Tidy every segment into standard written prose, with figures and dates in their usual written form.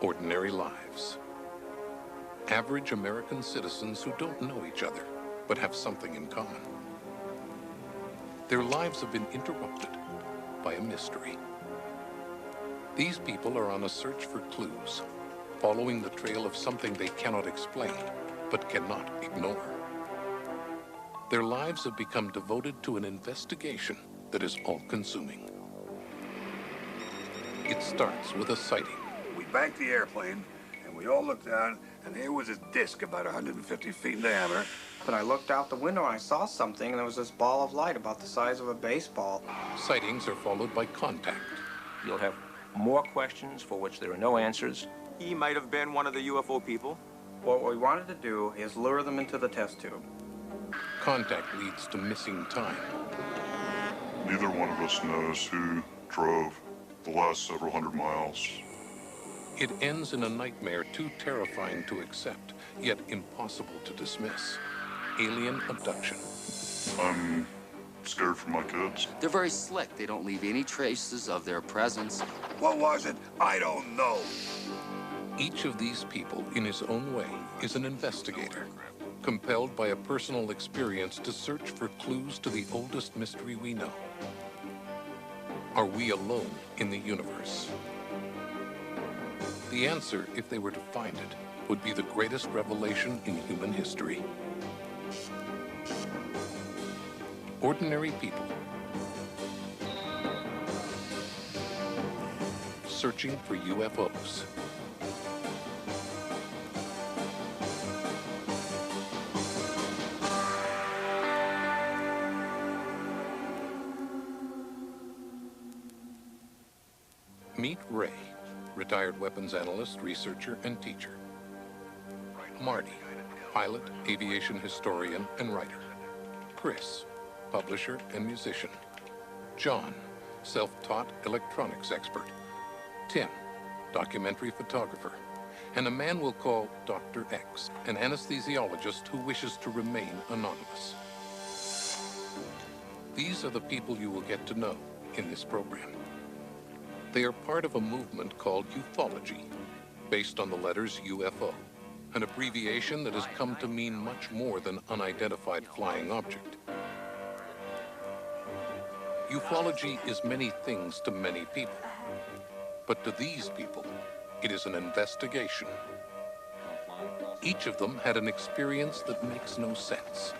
Ordinary lives. Average American citizens who don't know each other, but have something in common. Their lives have been interrupted by a mystery. These people are on a search for clues, following the trail of something they cannot explain, but cannot ignore. Their lives have become devoted to an investigation that is all-consuming. It starts with a sighting. We banked the airplane, and we all looked down, and there was a disc about 150 feet in diameter. But I looked out the window and I saw something, and there was this ball of light about the size of a baseball. Sightings are followed by contact. You'll have more questions for which there are no answers. He might have been one of the UFO people. What we wanted to do is lure them into the test tube. Contact leads to missing time. Neither one of us knows who drove the last several hundred miles. It ends in a nightmare too terrifying to accept, yet impossible to dismiss. Alien abduction. I'm scared for my kids. They're very slick. They don't leave any traces of their presence. What was it? I don't know. Each of these people, in his own way, is an investigator, compelled by a personal experience to search for clues to the oldest mystery we know. Are we alone in the universe? The answer, if they were to find it, would be the greatest revelation in human history. Ordinary people searching for UFOs. Meet Ray, retired weapons analyst, researcher, and teacher. Marty, pilot, aviation historian, and writer. Chris, publisher and musician. John, self-taught electronics expert. Tim, documentary photographer. And a man we'll call Dr. X, an anesthesiologist who wishes to remain anonymous. These are the people you will get to know in this program. They are part of a movement called ufology, based on the letters UFO, an abbreviation that has come to mean much more than unidentified flying object. Ufology is many things to many people, but to these people, it is an investigation. Each of them had an experience that makes no sense,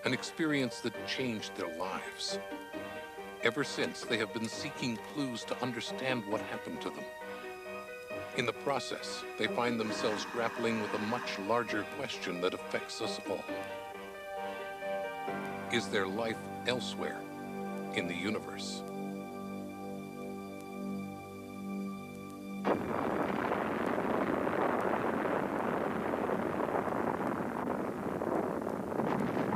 an experience that changed their lives. Ever since, they have been seeking clues to understand what happened to them. In the process, they find themselves grappling with a much larger question that affects us all. Is there life elsewhere in the universe?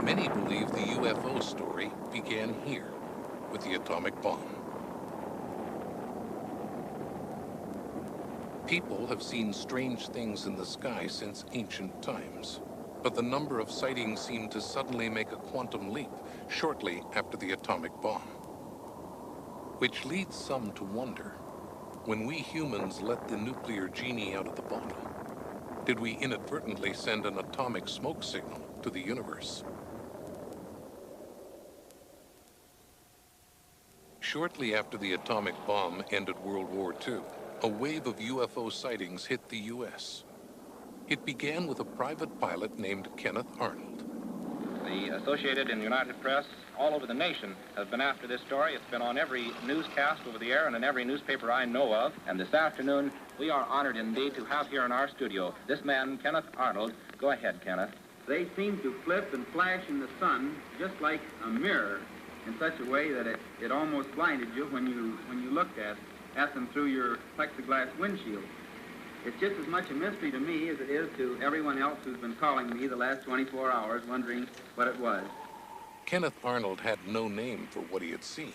Many believe the UFO story began here, with the atomic bomb. People have seen strange things in the sky since ancient times, but the number of sightings seemed to suddenly make a quantum leap shortly after the atomic bomb. Which leads some to wonder, when we humans let the nuclear genie out of the bottle, did we inadvertently send an atomic smoke signal to the universe? Shortly after the atomic bomb ended World War II, a wave of UFO sightings hit the U.S. It began with a private pilot named Kenneth Arnold. The Associated and United Press all over the nation has been after this story. It's been on every newscast over the air and in every newspaper I know of. And this afternoon, we are honored indeed to have here in our studio this man, Kenneth Arnold. Go ahead, Kenneth. They seem to flip and flash in the sun just like a mirror, in such a way that it almost blinded you when you looked at them through your plexiglass windshield. It's just as much a mystery to me as it is to everyone else who's been calling me the last 24 hours wondering what it was. Kenneth Arnold had no name for what he had seen,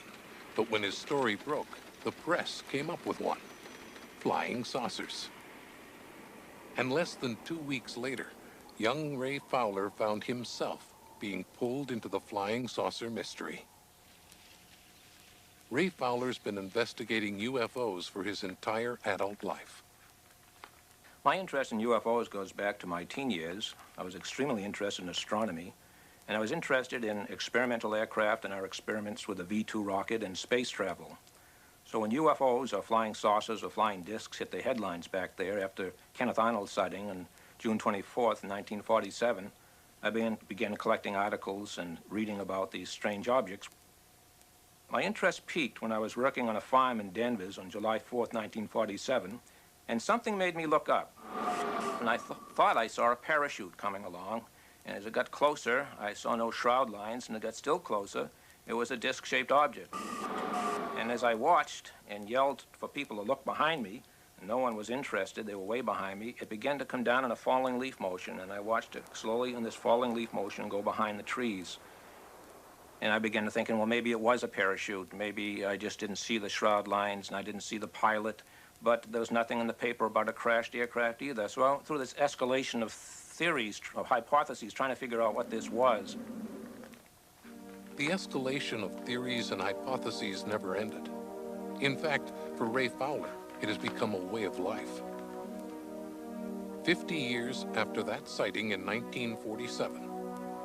but when his story broke, the press came up with one: flying saucers. And less than 2 weeks later, young Ray Fowler found himself being pulled into the flying saucer mystery. Ray Fowler's been investigating UFOs for his entire adult life. My interest in UFOs goes back to my teen years. I was extremely interested in astronomy, and I was interested in experimental aircraft and our experiments with the V-2 rocket and space travel. So when UFOs or flying saucers or flying discs hit the headlines back there after Kenneth Arnold's sighting on June 24th, 1947, I began collecting articles and reading about these strange objects. My interest peaked when I was working on a farm in Danvers on July 4th, 1947, and something made me look up. And I thought I saw a parachute coming along, and as it got closer, I saw no shroud lines, and it got still closer. It was a disc-shaped object. And as I watched and yelled for people to look behind me, and no one was interested, they were way behind me, it began to come down in a falling leaf motion, and I watched it slowly in this falling leaf motion go behind the trees. And I began to thinking, well, maybe it was a parachute. Maybe I just didn't see the shroud lines, and I didn't see the pilot. But there was nothing in the paper about a crashed aircraft either. So through this escalation of theories, of hypotheses, trying to figure out what this was. The escalation of theories and hypotheses never ended. In fact, for Ray Fowler, it has become a way of life. 50 years after that sighting in 1947,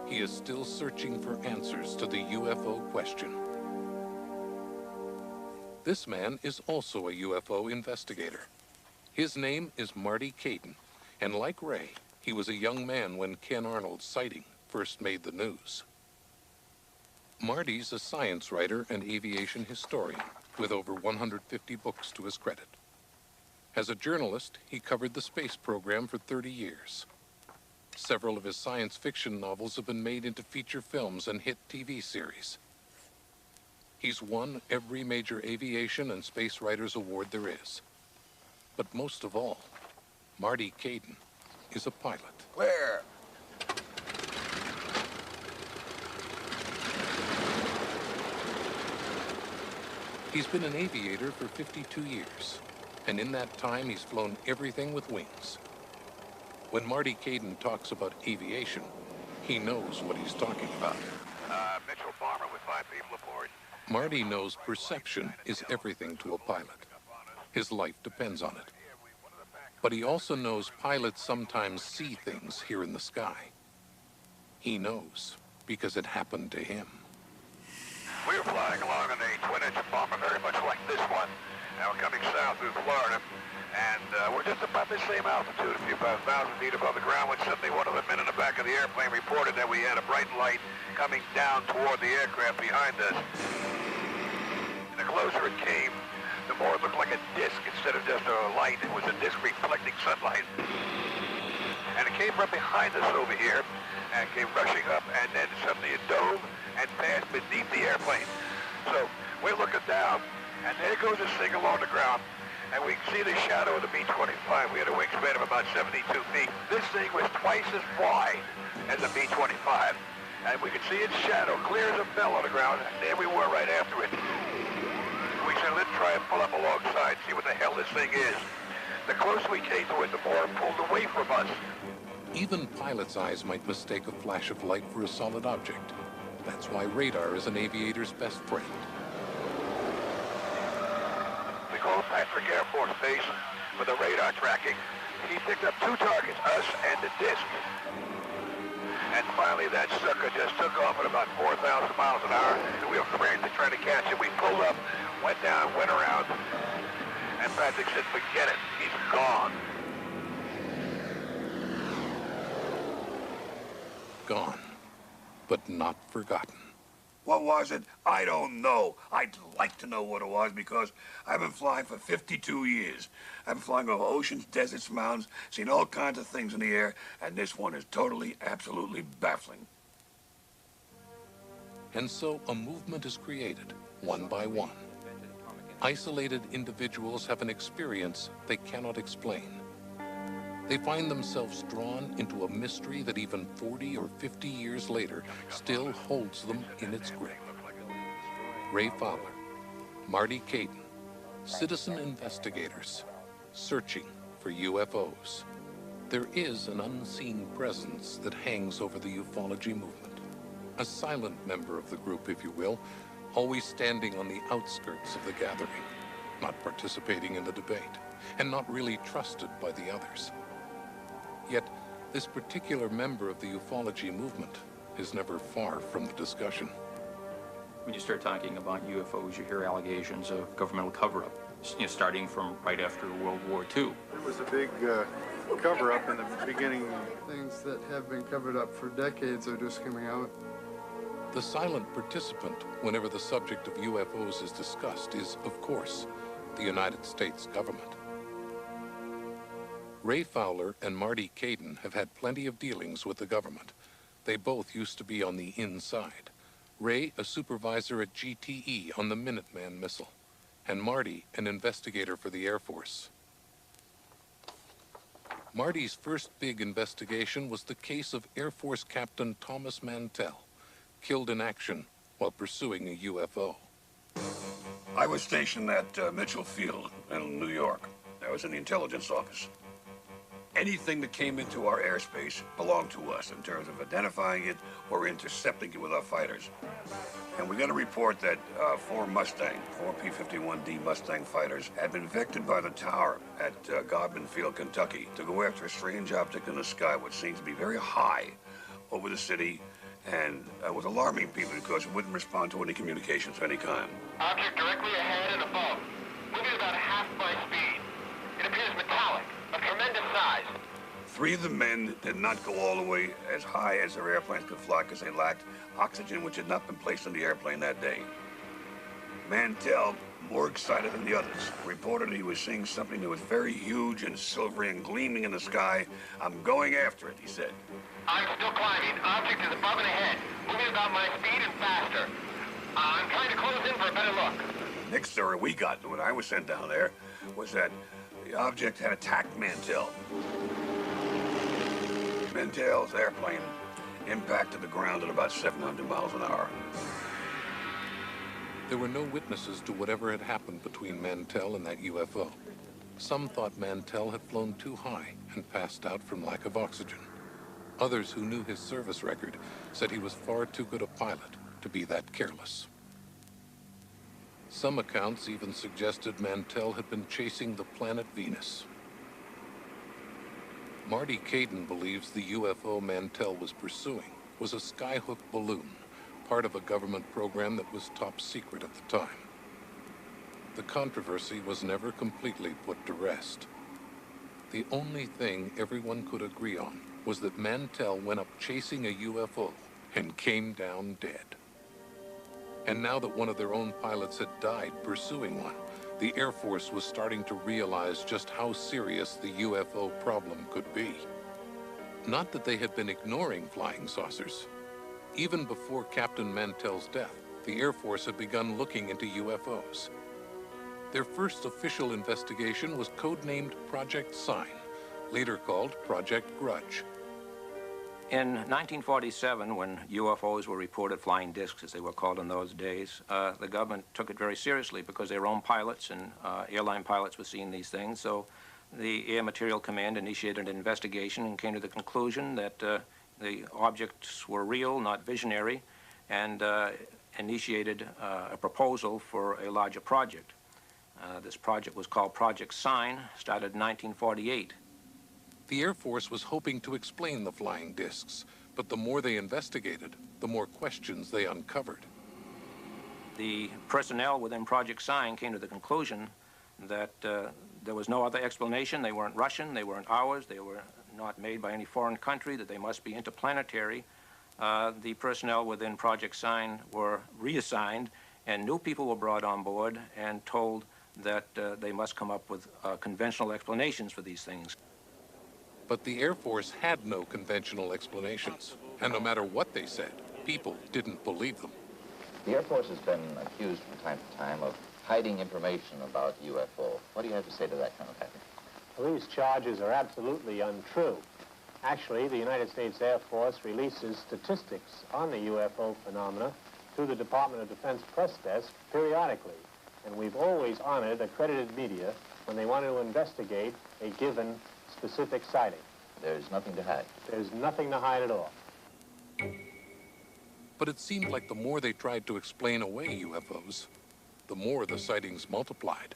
he is still searching for answers to the UFO question. This man is also a UFO investigator. His name is Marty Caden, and like Ray, he was a young man when Ken Arnold's sighting first made the news. Marty's a science writer and aviation historian with over 150 books to his credit. As a journalist, he covered the space program for 30 years. Several of his science fiction novels have been made into feature films and hit TV series. He's won every major aviation and space writers award there is. But most of all, Marty Caden is a pilot. Clear. He's been an aviator for 52 years, and in that time he's flown everything with wings. When Marty Caden talks about aviation, he knows what he's talking about. Mitchell Farmer with 5 people aboard. Marty knows perception is everything to a pilot. His life depends on it. But he also knows pilots sometimes see things here in the sky. He knows because it happened to him. We were flying along on a twin-engine bomber very much like this one. Now we're coming south through Florida, and we're just about the same altitude, a few thousand feet above the ground, when suddenly one of the men in the back of the airplane reported that we had a bright light coming down toward the aircraft behind us. And the closer it came, the more it looked like a disc instead of just a light. It was a disc reflecting sunlight. And it came from behind us over here, and came rushing up, and then suddenly it dove and passed beneath the airplane. So we're looking down, and there goes this thing along the ground, and we can see the shadow of the B-25. We had a wingspan of about 72 feet. This thing was twice as wide as the B-25, and we could see its shadow clear as a bell on the ground, and there we were right after it. We said, let's try and pull up alongside, see what the hell this thing is. The closer we came to it, the more it pulled away from us. Even pilots' eyes might mistake a flash of light for a solid object. That's why radar is an aviator's best friend. We called Patrick Air Force Base for the radar tracking. He picked up 2 targets, us and the disc. And finally that sucker just took off at about 4,000 miles an hour, and we were frantic trying to catch it. We pulled up, went down, went around, and Patrick said, forget it, he's gone. Gone, but not forgotten. What was it? I don't know. I'd like to know what it was because I've been flying for 52 years. I've been flying over oceans, deserts, mountains, seen all kinds of things in the air, and this one is totally, absolutely baffling. And so a movement is created, one by one. Isolated individuals have an experience they cannot explain. They find themselves drawn into a mystery that even 40 or 50 years later still holds them in its grip. Ray Fowler, Marty Caden, citizen investigators, searching for UFOs. There is an unseen presence that hangs over the ufology movement. A silent member of the group, if you will, always standing on the outskirts of the gathering, not participating in the debate, and not really trusted by the others. Yet, this particular member of the ufology movement is never far from the discussion. When you start talking about UFOs, you hear allegations of governmental cover-up, starting from right after World War II. It was a big cover-up in the beginning. Things that have been covered up for decades are just coming out. The silent participant whenever the subject of UFOs is discussed is, of course, the United States government. Ray Fowler and Marty Caden have had plenty of dealings with the government. They both used to be on the inside. Ray, a supervisor at GTE on the Minuteman missile, and Marty, an investigator for the Air Force. Marty's first big investigation was the case of Air Force Captain Thomas Mantell, killed in action while pursuing a UFO. I was stationed at Mitchell Field in New York. I was in the intelligence office. Anything that came into our airspace belonged to us in terms of identifying it or intercepting it with our fighters. And we got a report that four P-51D Mustang fighters had been vectored by the tower at Godman Field, Kentucky, to go after a strange object in the sky, which seemed to be very high over the city, and was alarming people because it wouldn't respond to any communications of any kind. Object directly ahead and above, moving about half my speed. It appears metallic, of tremendous size. Three of the men did not go all the way as high as their airplanes could fly because they lacked oxygen, which had not been placed in the airplane that day. Mantell, more excited than the others, reported he was seeing something that was very huge and silvery and gleaming in the sky. "I'm going after it," he said. I'm still climbing. Object is above and ahead, moving about my speed and faster. I'm trying to close in for a better look. The next story we got when I was sent down there was that the object had attacked Mantell. Mantell's airplane impacted the ground at about 700 miles an hour. There were no witnesses to whatever had happened between Mantell and that UFO. Some thought Mantell had flown too high and passed out from lack of oxygen. Others who knew his service record said he was far too good a pilot to be that careless. Some accounts even suggested Mantell had been chasing the planet Venus. Marty Caden believes the UFO Mantell was pursuing was a skyhook balloon, part of a government program that was top secret at the time. The controversy was never completely put to rest. The only thing everyone could agree on was that Mantell went up chasing a UFO and came down dead. And now that one of their own pilots had died pursuing one, the Air Force was starting to realize just how serious the UFO problem could be. Not that they had been ignoring flying saucers. Even before Captain Mantell's death, the Air Force had begun looking into UFOs. Their first official investigation was codenamed Project Sign, later called Project Grudge. In 1947, when UFOs were reported, flying discs as they were called in those days, the government took it very seriously because their own pilots and airline pilots were seeing these things. So the Air Materiel Command initiated an investigation and came to the conclusion that the objects were real, not visionary, and initiated a proposal for a larger project. This project was called Project Sign, started in 1948. The Air Force was hoping to explain the flying discs, but the more they investigated, the more questions they uncovered. The personnel within Project Sign came to the conclusion that there was no other explanation. They weren't Russian, they weren't ours, they were not made by any foreign country, that they must be interplanetary. The personnel within Project Sign were reassigned, and new people were brought on board and told that they must come up with conventional explanations for these things. But the Air Force had no conventional explanations, and no matter what they said, people didn't believe them. The Air Force has been accused from time to time of hiding information about UFO. What do you have to say to that, Colonel Patrick? Well, these charges are absolutely untrue. Actually, the United States Air Force releases statistics on the UFO phenomena through the Department of Defense press desk periodically. And we've always honored accredited media when they want to investigate a given specific sighting. There's nothing to hide. There's nothing to hide at all. But it seemed like the more they tried to explain away UFOs, the more the sightings multiplied.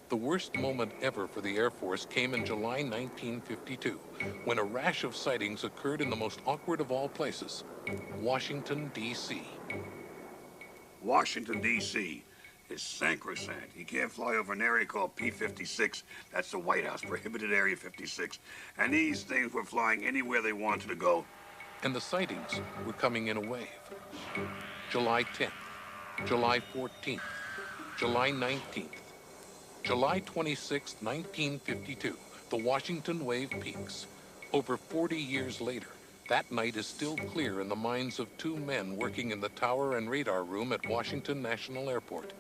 The worst moment ever for the Air Force came in July 1952, when a rash of sightings occurred in the most awkward of all places, Washington, D.C. Washington, D.C. is sacrosanct. You can't fly over an area called P-56. That's the White House, prohibited Area 56. And these things were flying anywhere they wanted to go. And the sightings were coming in a wave. July 10th, July 14th, July 19th, July 26, 1952, the Washington wave peaks. Over 40 years later, that night is still clear in the minds of two men working in the tower and radar room at Washington National Airport.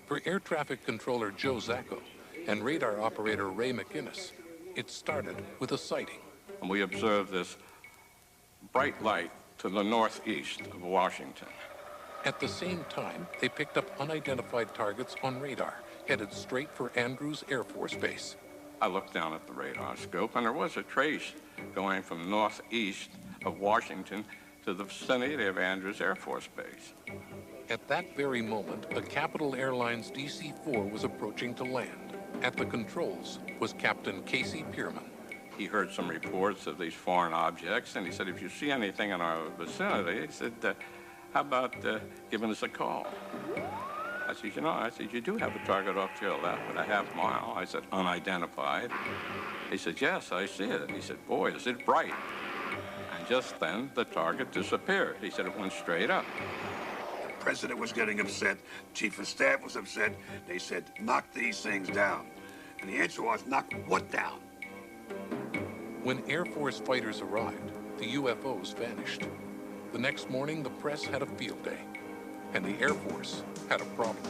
For air traffic controller Joe Zacco and radar operator Ray McInnes, it started with a sighting. And we observed this bright light to the northeast of Washington. At the same time, they picked up unidentified targets on radar, headed straight for Andrews Air Force Base. I looked down at the radar scope, and there was a trace going from northeast of Washington to the vicinity of Andrews Air Force Base. At that very moment, a Capital Airlines DC-4 was approaching to land. At the controls was Captain Casey Pierman. He heard some reports of these foreign objects, and he said, if you see anything in our vicinity, he said, how about giving us a call? I said, you do have a target off to your left, but a half mile. I said, unidentified. He said, yes, I see it. He said, boy, is it bright. And just then, the target disappeared. He said it went straight up. The president was getting upset. Chief of Staff was upset. They said, knock these things down. And the answer was, knock what down? When Air Force fighters arrived, the UFOs vanished. The next morning, the press had a field day, and the Air Force had a problem.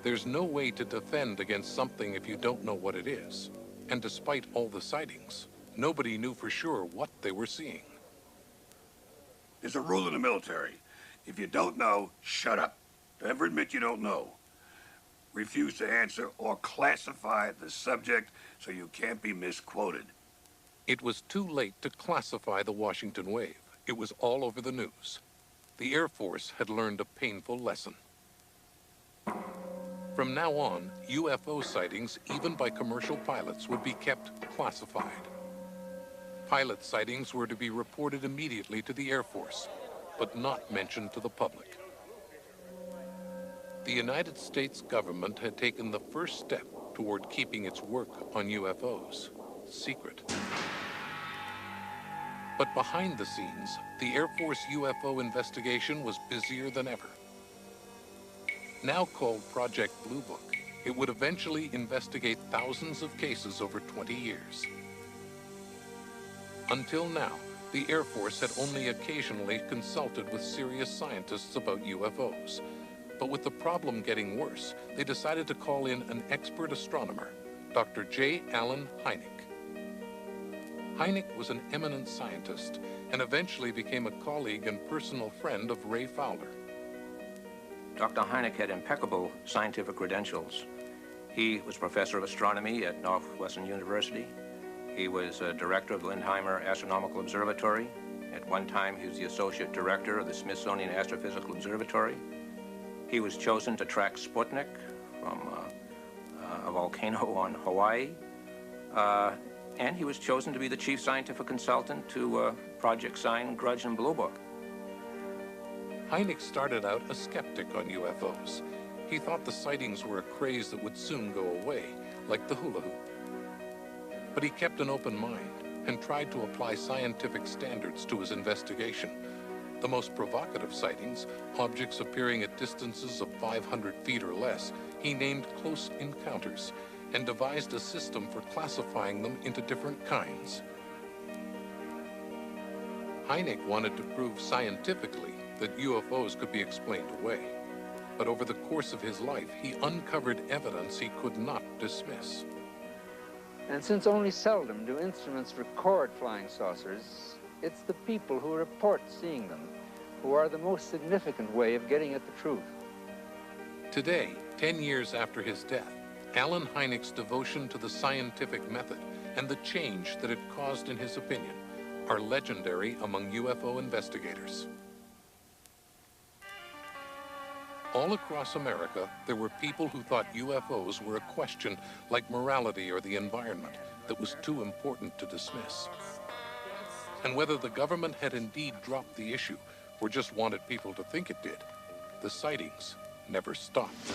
There's no way to defend against something if you don't know what it is. And despite all the sightings, nobody knew for sure what they were seeing. There's a rule in the military. If you don't know, shut up. Never admit you don't know. Refuse to answer or classify the subject so you can't be misquoted. It was too late to classify the Washington wave. It was all over the news. The Air Force had learned a painful lesson. From now on, UFO sightings, even by commercial pilots, would be kept classified. Pilot sightings were to be reported immediately to the Air Force, but not mentioned to the public. The United States government had taken the first step toward keeping its work on UFOs secret. But behind the scenes, the Air Force UFO investigation was busier than ever. Now called Project Blue Book, it would eventually investigate thousands of cases over 20 years. Until now, the Air Force had only occasionally consulted with serious scientists about UFOs. But with the problem getting worse, they decided to call in an expert astronomer, Dr. J. Allen Hynek. Hynek was an eminent scientist and eventually became a colleague and personal friend of Ray Fowler. Dr. Hynek had impeccable scientific credentials. He was professor of astronomy at Northwestern University. He was director of the Lindheimer Astronomical Observatory. At one time, he was the associate director of the Smithsonian Astrophysical Observatory. He was chosen to track Sputnik from a volcano on Hawaii. And he was chosen to be the chief scientific consultant to Project Sign, Grudge, and Blue Book. Hynek started out a skeptic on UFOs. He thought the sightings were a craze that would soon go away, like the hula hoop. But he kept an open mind and tried to apply scientific standards to his investigation. The most provocative sightings, objects appearing at distances of 500 feet or less, he named close encounters and devised a system for classifying them into different kinds. Hynek wanted to prove scientifically that UFOs could be explained away. But over the course of his life, he uncovered evidence he could not dismiss. And since only seldom do instruments record flying saucers, it's the people who report seeing them who are the most significant way of getting at the truth. Today, 10 years after his death, Allen Hynek's devotion to the scientific method and the change that it caused in his opinion are legendary among UFO investigators. All across America, there were people who thought UFOs were a question like morality or the environment that was too important to dismiss. And whether the government had indeed dropped the issue or just wanted people to think it did, the sightings never stopped.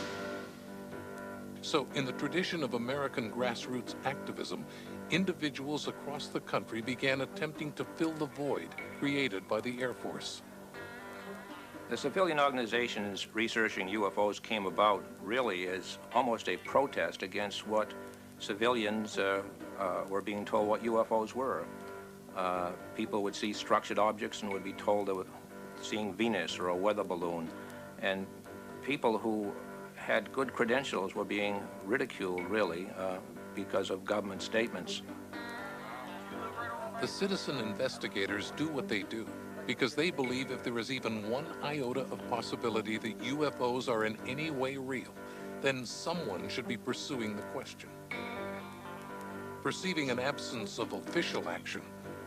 So, in the tradition of American grassroots activism, individuals across the country began attempting to fill the void created by the Air Force. The civilian organizations researching UFOs came about really as almost a protest against what civilians were being told what UFOs were. People would see structured objects and would be told they were seeing Venus or a weather balloon. And people who had good credentials were being ridiculed, really, because of government statements. The citizen investigators do what they do because they believe if there is even one iota of possibility that UFOs are in any way real, then someone should be pursuing the question. Perceiving an absence of official action,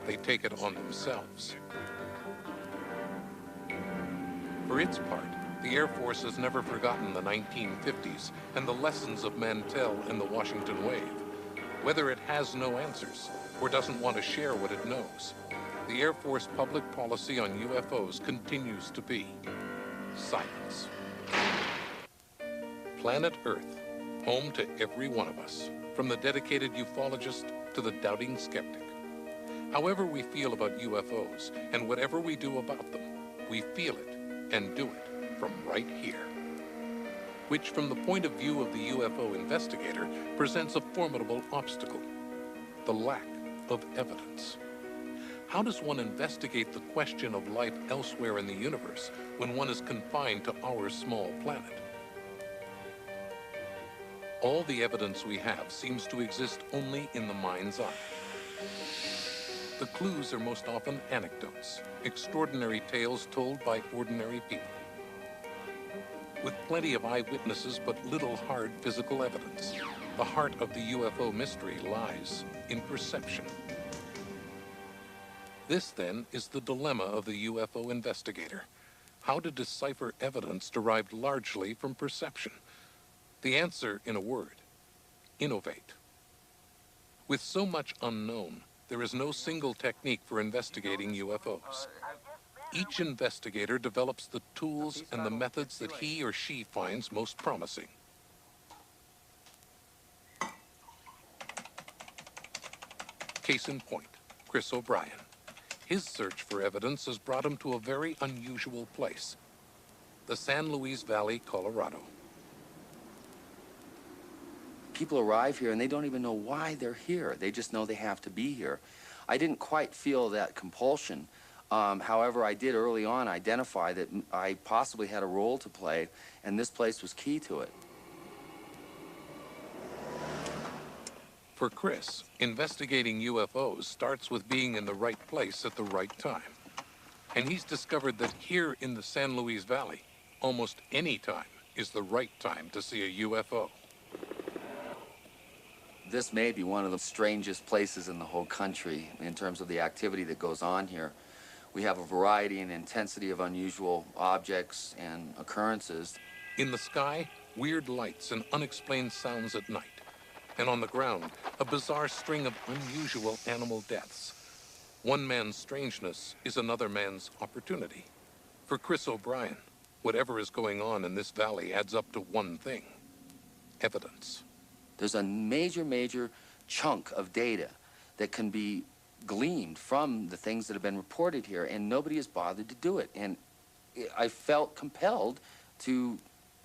they take it on themselves. For its part, the Air Force has never forgotten the 1950s and the lessons of Mantell and the Washington Wave. Whether it has no answers or doesn't want to share what it knows, the Air Force public policy on UFOs continues to be silence. Planet Earth, home to every one of us, from the dedicated ufologist to the doubting skeptic. However we feel about UFOs and whatever we do about them, we feel it and do it from right here. Which, from the point of view of the UFO investigator, presents a formidable obstacle: the lack of evidence. How does one investigate the question of life elsewhere in the universe when one is confined to our small planet? All the evidence we have seems to exist only in the mind's eye. The clues are most often anecdotes, extraordinary tales told by ordinary people. With plenty of eyewitnesses but little hard physical evidence, the heart of the UFO mystery lies in perception. This, then, is the dilemma of the UFO investigator: how to decipher evidence derived largely from perception. The answer, in a word: innovate. With so much unknown, there is no single technique for investigating UFOs. Each investigator develops the tools and the methods that he or she finds most promising. Case in point, Chris O'Brien. His search for evidence has brought him to a very unusual place: the San Luis Valley, Colorado. People arrive here and they don't even know why they're here. They just know they have to be here. I didn't quite feel that compulsion. However, I did early on identify that I possibly had a role to play, and this place was key to it. For Chris, investigating UFOs starts with being in the right place at the right time. And he's discovered that here in the San Luis Valley, almost any time is the right time to see a UFO. This may be one of the strangest places in the whole country in terms of the activity that goes on here. We have a variety and intensity of unusual objects and occurrences. In the sky, weird lights and unexplained sounds at night. And on the ground, a bizarre string of unusual animal deaths. One man's strangeness is another man's opportunity. For Chris O'Brien, whatever is going on in this valley adds up to one thing: evidence. There's a major chunk of data that can be gleaned from the things that have been reported here, and nobody has bothered to do it. And I felt compelled to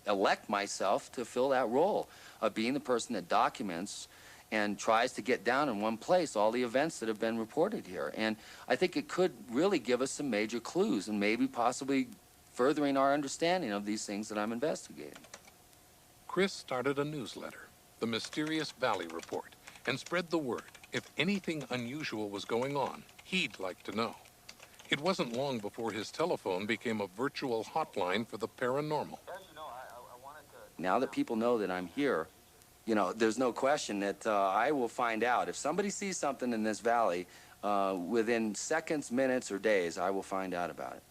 elect myself to fill that role of being the person that documents and tries to get down in one place all the events that have been reported here. And I think it could really give us some major clues and maybe possibly furthering our understanding of these things that I'm investigating. Chris started a newsletter, the Mysterious Valley Report, and spread the word. If anything unusual was going on, he'd like to know. It wasn't long before his telephone became a virtual hotline for the paranormal. Now that people know that I'm here, you know, there's no question that I will find out. If somebody sees something in this valley, within seconds, minutes, or days, I will find out about it.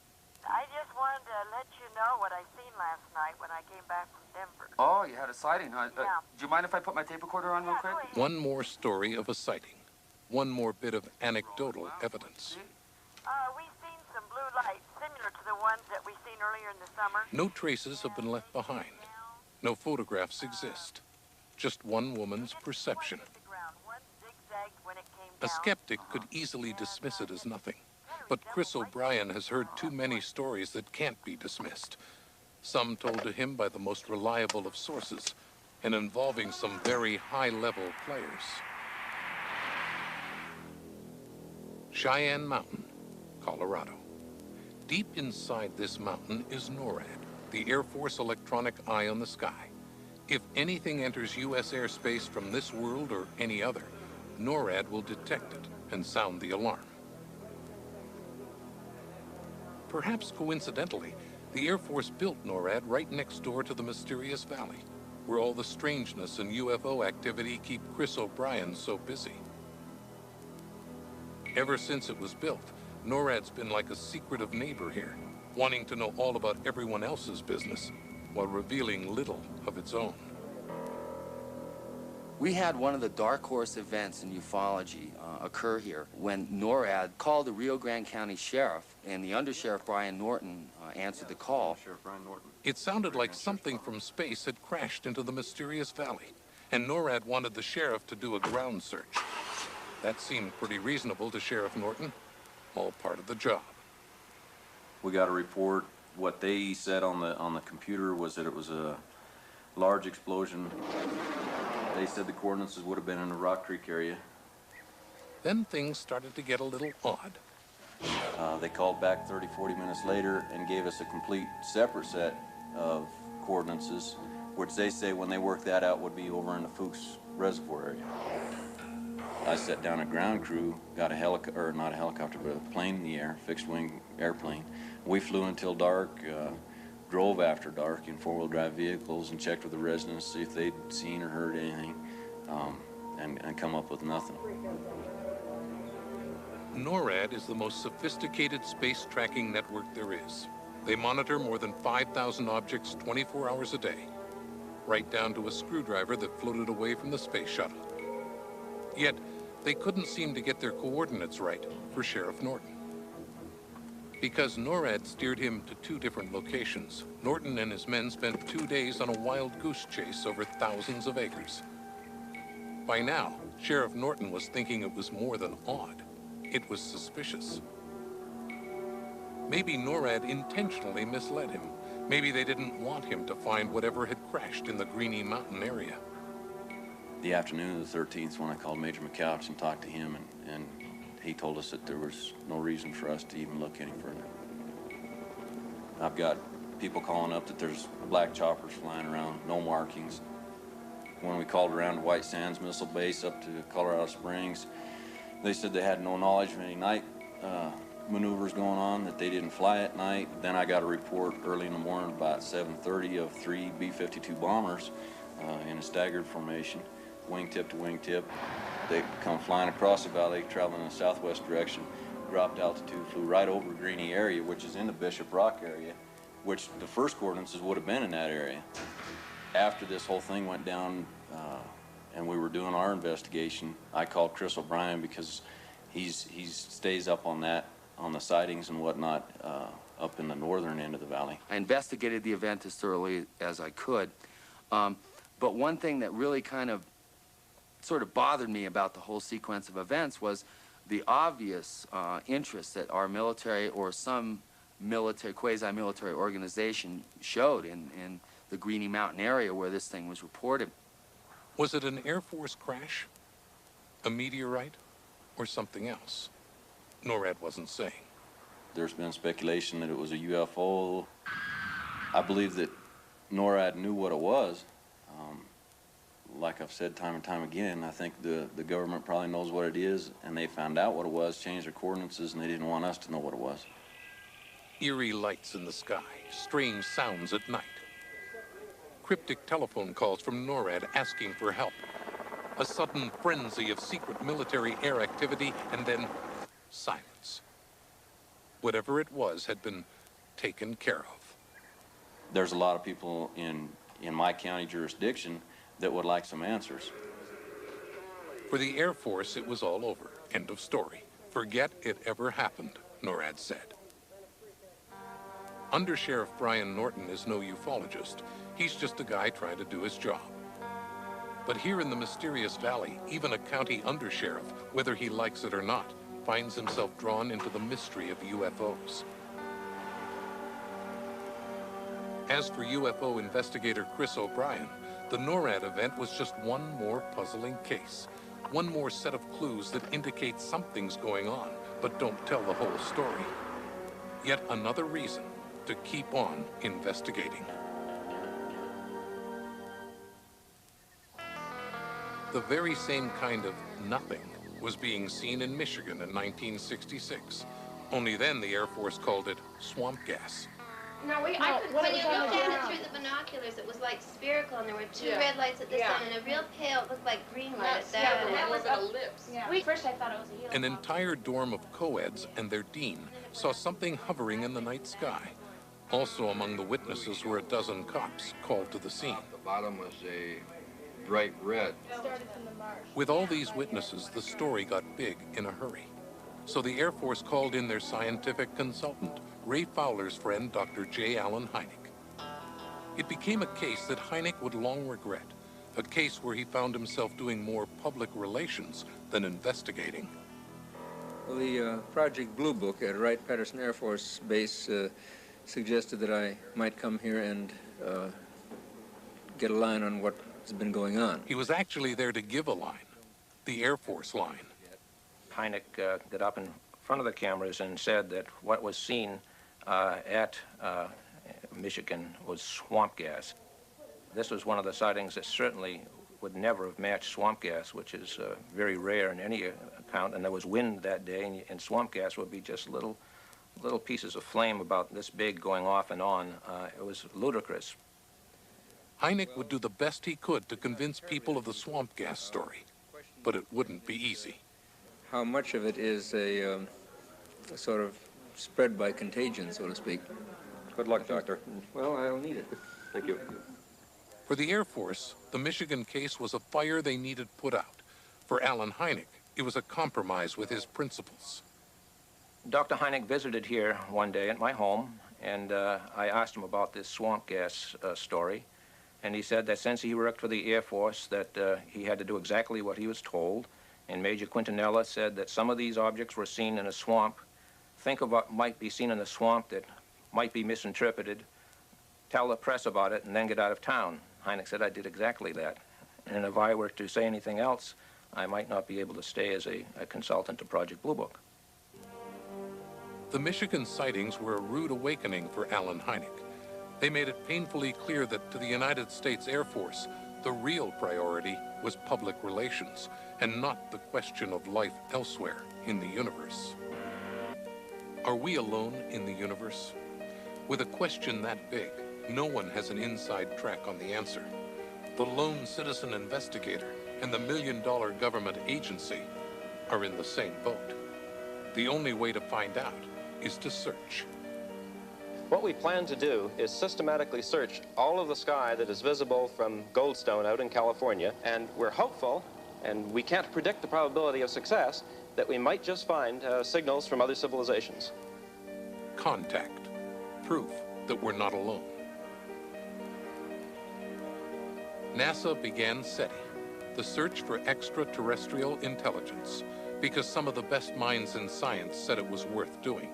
I just wanted to let you know what I seen last night when I came back from Denver. Oh, you had a sighting, huh? Yeah. Do you mind if I put my tape recorder on real quick? One more story of a sighting. One more bit of anecdotal evidence. We seen some blue lights similar to the ones that we seen earlier in the summer. No traces have been left behind. No photographs exist. Just one woman's perception. A skeptic could easily dismiss it as nothing. But Chris O'Brien has heard too many stories that can't be dismissed. Some told to him by the most reliable of sources, and involving some very high-level players. Cheyenne Mountain, Colorado. Deep inside this mountain is NORAD, the Air Force electronic eye on the sky. If anything enters U.S. airspace from this world or any other, NORAD will detect it and sound the alarm. Perhaps coincidentally, the Air Force built NORAD right next door to the mysterious valley, where all the strangeness and UFO activity keep Chris O'Brien so busy. Ever since it was built, NORAD's been like a secretive neighbor here, wanting to know all about everyone else's business, while revealing little of its own. We had one of the dark horse events in ufology occur here when NORAD called the Rio Grande County Sheriff, and the Undersheriff Brian Norton answered the call. It sounded like something from space had crashed into the mysterious valley, and NORAD wanted the sheriff to do a ground search. That seemed pretty reasonable to Sheriff Norton, all part of the job. We got a report. What they said on the computer was that it was a large explosion. They said the coordinates would have been in the Rock Creek area. Then things started to get a little odd. They called back 30, 40 minutes later and gave us a complete separate set of coordinates, which they say when they work that out would be over in the Fuchs Reservoir area. I set down a ground crew, got a helicopter, or not a helicopter, but a plane in the air, fixed wing airplane. We flew until dark, drove after dark in four-wheel drive vehicles and checked with the residents, see if they'd seen or heard anything, and come up with nothing. NORAD is the most sophisticated space tracking network there is. They monitor more than 5,000 objects 24 hours a day, right down to a screwdriver that floated away from the space shuttle. Yet, they couldn't seem to get their coordinates right for Sheriff Norton. Because NORAD steered him to two different locations, Norton and his men spent 2 days on a wild goose chase over thousands of acres. By now, Sheriff Norton was thinking it was more than odd. It was suspicious. Maybe NORAD intentionally misled him. Maybe they didn't want him to find whatever had crashed in the Greeny Mountain area. The afternoon of the 13th, when I called Major McCouch and talked to him, and he told us that there was no reason for us to even look any further. I've got people calling up that there's black choppers flying around, no markings. When we called around to White Sands Missile Base up to Colorado Springs, they said they had no knowledge of any night maneuvers going on, that they didn't fly at night. Then I got a report early in the morning about 7:30 of 3 B-52 bombers in a staggered formation, wingtip to wingtip. They come flying across the valley, traveling in the southwest direction, dropped altitude, flew right over Greeny area, which is in the Bishop Rock area, which the first coordinates would have been in that area. After this whole thing went down and we were doing our investigation, I called Chris O'Brien because he stays up on that, on the sightings and whatnot, up in the northern end of the valley. I investigated the event as thoroughly as I could, but one thing that really kind of sort of bothered me about the whole sequence of events was the obvious interest that our military or some military, quasi-military organization showed in the Greeny Mountain area where this thing was reported. Was it an Air Force crash, a meteorite, or something else? NORAD wasn't saying. There's been speculation that it was a UFO. I believe that NORAD knew what it was. Like I've said time and time again, I think the government probably knows what it is, and they found out what it was, changed their coordinates, and they didn't want us to know what it was. Eerie lights in the sky, strange sounds at night. Cryptic telephone calls from NORAD asking for help. A sudden frenzy of secret military air activity, and then silence. Whatever it was had been taken care of. there's a lot of people in my county jurisdiction that would like some answers. For the Air Force, it was all over. End of story. Forget it ever happened, NORAD said. Undersheriff Brian Norton is no ufologist. He's just a guy trying to do his job. But here in the mysterious valley, even a county undersheriff, whether he likes it or not, finds himself drawn into the mystery of UFOs. As for UFO investigator Chris O'Brien, the NORAD event was just one more puzzling case. One more set of clues that indicate something's going on, but don't tell the whole story. Yet another reason to keep on investigating. The very same kind of nothing was being seen in Michigan in 1966. Only then the Air Force called it swamp gas. No, when you looked at it through the binoculars, it was like spherical, and there were two red lights at the sun, and a real pale, it looked like green light at that. Yeah, that was an ellipse. First I thought it was a helium. An entire dorm of co-eds and their dean saw something hovering in the night sky. Also among the witnesses were a dozen cops called to the scene. The bottom was a bright red. With all these witnesses, the story got big in a hurry. So the Air Force called in their scientific consultant, Ray Fowler's friend, Dr. J. Allen Hynek. It became a case that Hynek would long regret, a case where he found himself doing more public relations than investigating. Well, the Project Blue Book at Wright-Patterson Air Force Base suggested that I might come here and get a line on what's been going on. He was actually there to give a line, the Air Force line. Hynek got up in front of the cameras and said that what was seen at Michigan was swamp gas. This was one of the sightings that certainly would never have matched swamp gas, which is very rare in any account, and there was wind that day, and swamp gas would be just little pieces of flame about this big going off and on. It was ludicrous. Hynek would do the best he could to convince people of the swamp gas story, but it wouldn't be easy. How much of it is a sort of spread by contagion, so to speak? Good luck, Doctor. Well, I'll need it. Thank you. For the Air Force, the Michigan case was a fire they needed put out. For Allen Hynek, it was a compromise with his principles. Dr. Hynek visited here one day at my home, and I asked him about this swamp gas story. And he said that since he worked for the Air Force, that he had to do exactly what he was told. And Major Quintanilla said that some of these objects were seen in a swamp. Think of what might be seen in a swamp that might be misinterpreted. Tell the press about it and then get out of town. Hynek said I did exactly that. And if I were to say anything else, I might not be able to stay as a consultant to Project Blue Book. The Michigan sightings were a rude awakening for Allen Hynek. They made it painfully clear that to the United States Air Force, the real priority was public relations, and not the question of life elsewhere in the universe. Are we alone in the universe? With a question that big, no one has an inside track on the answer. The lone citizen investigator and the million-dollar government agency are in the same boat. The only way to find out is to search. What we plan to do is systematically search all of the sky that is visible from Goldstone out in California, and we're hopeful, and we can't predict the probability of success, that we might just find signals from other civilizations. Contact. Proof that we're not alone. NASA began SETI, the search for extraterrestrial intelligence, because some of the best minds in science said it was worth doing.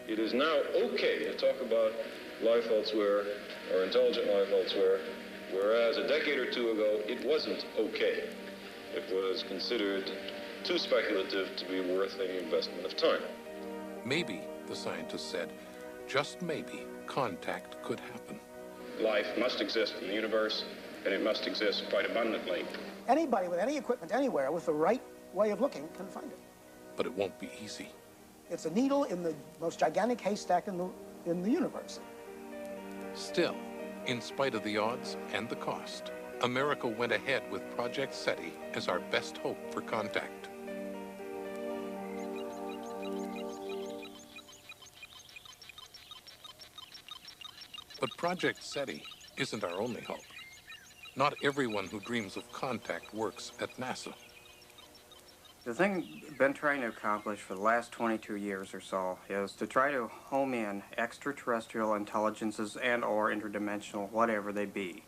It is now okay to talk about life elsewhere or intelligent life elsewhere, whereas a decade or two ago, it wasn't okay. It was considered too speculative to be worth any investment of time. Maybe, the scientists said, just maybe, contact could happen. Life must exist in the universe, and it must exist quite abundantly. Anybody with any equipment anywhere with the right way of looking can find it. But it won't be easy. It's a needle in the most gigantic haystack in the universe. Still, in spite of the odds and the cost, America went ahead with Project SETI as our best hope for contact. But Project SETI isn't our only hope. Not everyone who dreams of contact works at NASA. The thing I've been trying to accomplish for the last 22 years or so is to try to home in extraterrestrial intelligences and or interdimensional, whatever they be.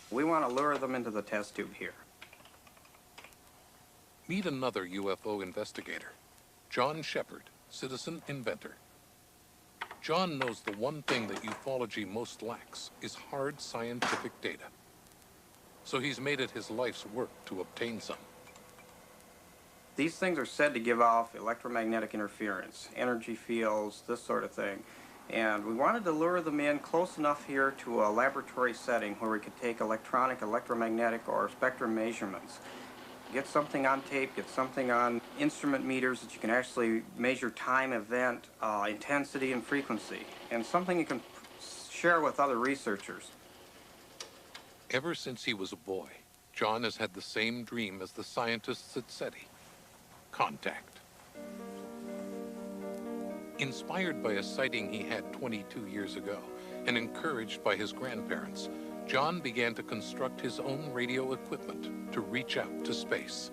We want to lure them into the test tube here. Meet another UFO investigator, John Shepard, citizen inventor. John knows the one thing that ufology most lacks is hard scientific data. So he's made it his life's work to obtain some. These things are said to give off electromagnetic interference, energy fields, this sort of thing. And we wanted to lure them in close enough here to a laboratory setting where we could take electronic, electromagnetic, or spectrum measurements. Get something on tape, get something on instrument meters that you can actually measure time, event, intensity, and frequency, and something you can share with other researchers. Ever since he was a boy, John has had the same dream as the scientists at SETI: contact. Inspired by a sighting he had 22 years ago, and encouraged by his grandparents, John began to construct his own radio equipment to reach out to space.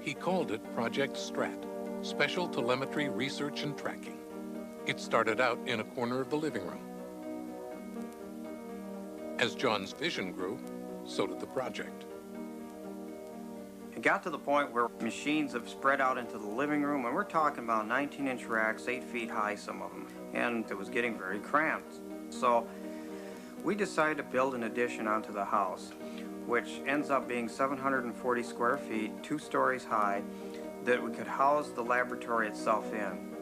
He called it Project STRAT, Special Telemetry Research and Tracking. It started out in a corner of the living room. As John's vision grew, so did the project. It got to the point where machines have spread out into the living room, and we're talking about 19-inch racks, 8 feet high, some of them, and it was getting very cramped. So we decided to build an addition onto the house, which ends up being 740 square feet, 2 stories high, that we could house the laboratory itself in.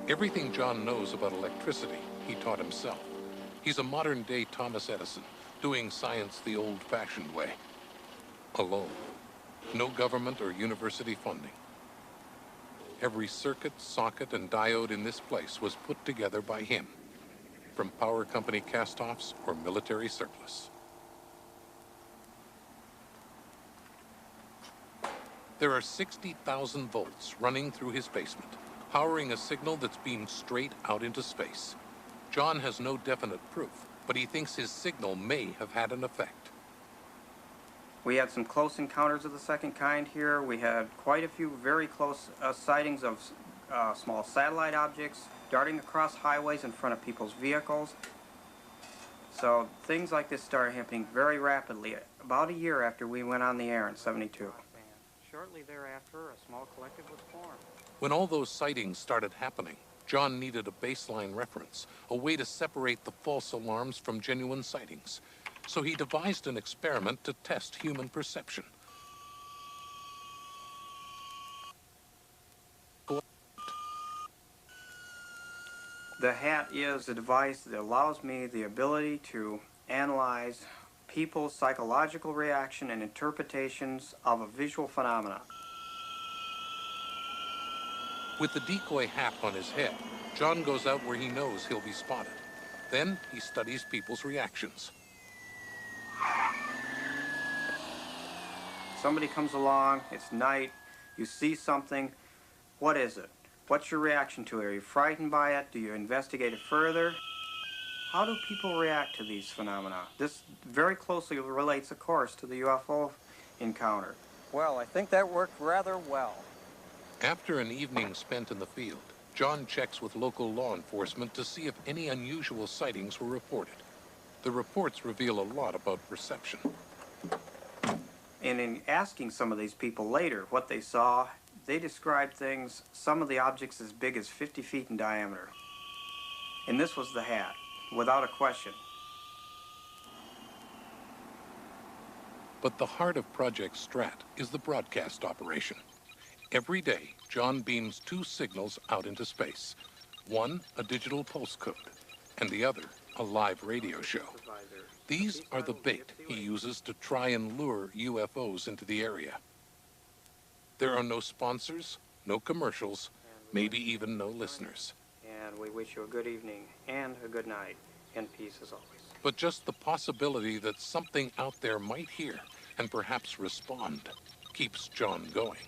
Everything John knows about electricity, he taught himself. He's a modern-day Thomas Edison, doing science the old-fashioned way. Alone. No government or university funding. Every circuit, socket, and diode in this place was put together by him, from power company cast-offs or military surplus. There are 60,000 volts running through his basement, powering a signal that's beamed straight out into space. John has no definite proof, but he thinks his signal may have had an effect. We had some close encounters of the second kind here. We had quite a few very close sightings of small satellite objects darting across highways in front of people's vehicles. So things like this started happening very rapidly, about a year after we went on the air in '72. Shortly thereafter, a small collective was formed. When all those sightings started happening, John needed a baseline reference, a way to separate the false alarms from genuine sightings. So he devised an experiment to test human perception. The hat is a device that allows me the ability to analyze people's psychological reaction and interpretations of a visual phenomena. With the decoy hat on his head, John goes out where he knows he'll be spotted. Then he studies people's reactions. Somebody comes along, it's night, you see something, what is it? What's your reaction to it? Are you frightened by it? Do you investigate it further? How do people react to these phenomena? This very closely relates, of course, to the UFO encounter. Well, I think that worked rather well. After an evening spent in the field, John checks with local law enforcement to see if any unusual sightings were reported. The reports reveal a lot about perception. And in asking some of these people later what they saw, they described things, some of the objects as big as 50 feet in diameter. And this was the hat, without a question. But the heart of Project STRAT is the broadcast operation. Every day, John beams 2 signals out into space. One, a digital pulse code, and the other, a live radio show. These are the bait he uses to try and lure UFOs into the area. There are no sponsors, no commercials, maybe even no listeners. And we wish you a good evening and a good night, and peace as always. But just the possibility that something out there might hear and perhaps respond keeps John going.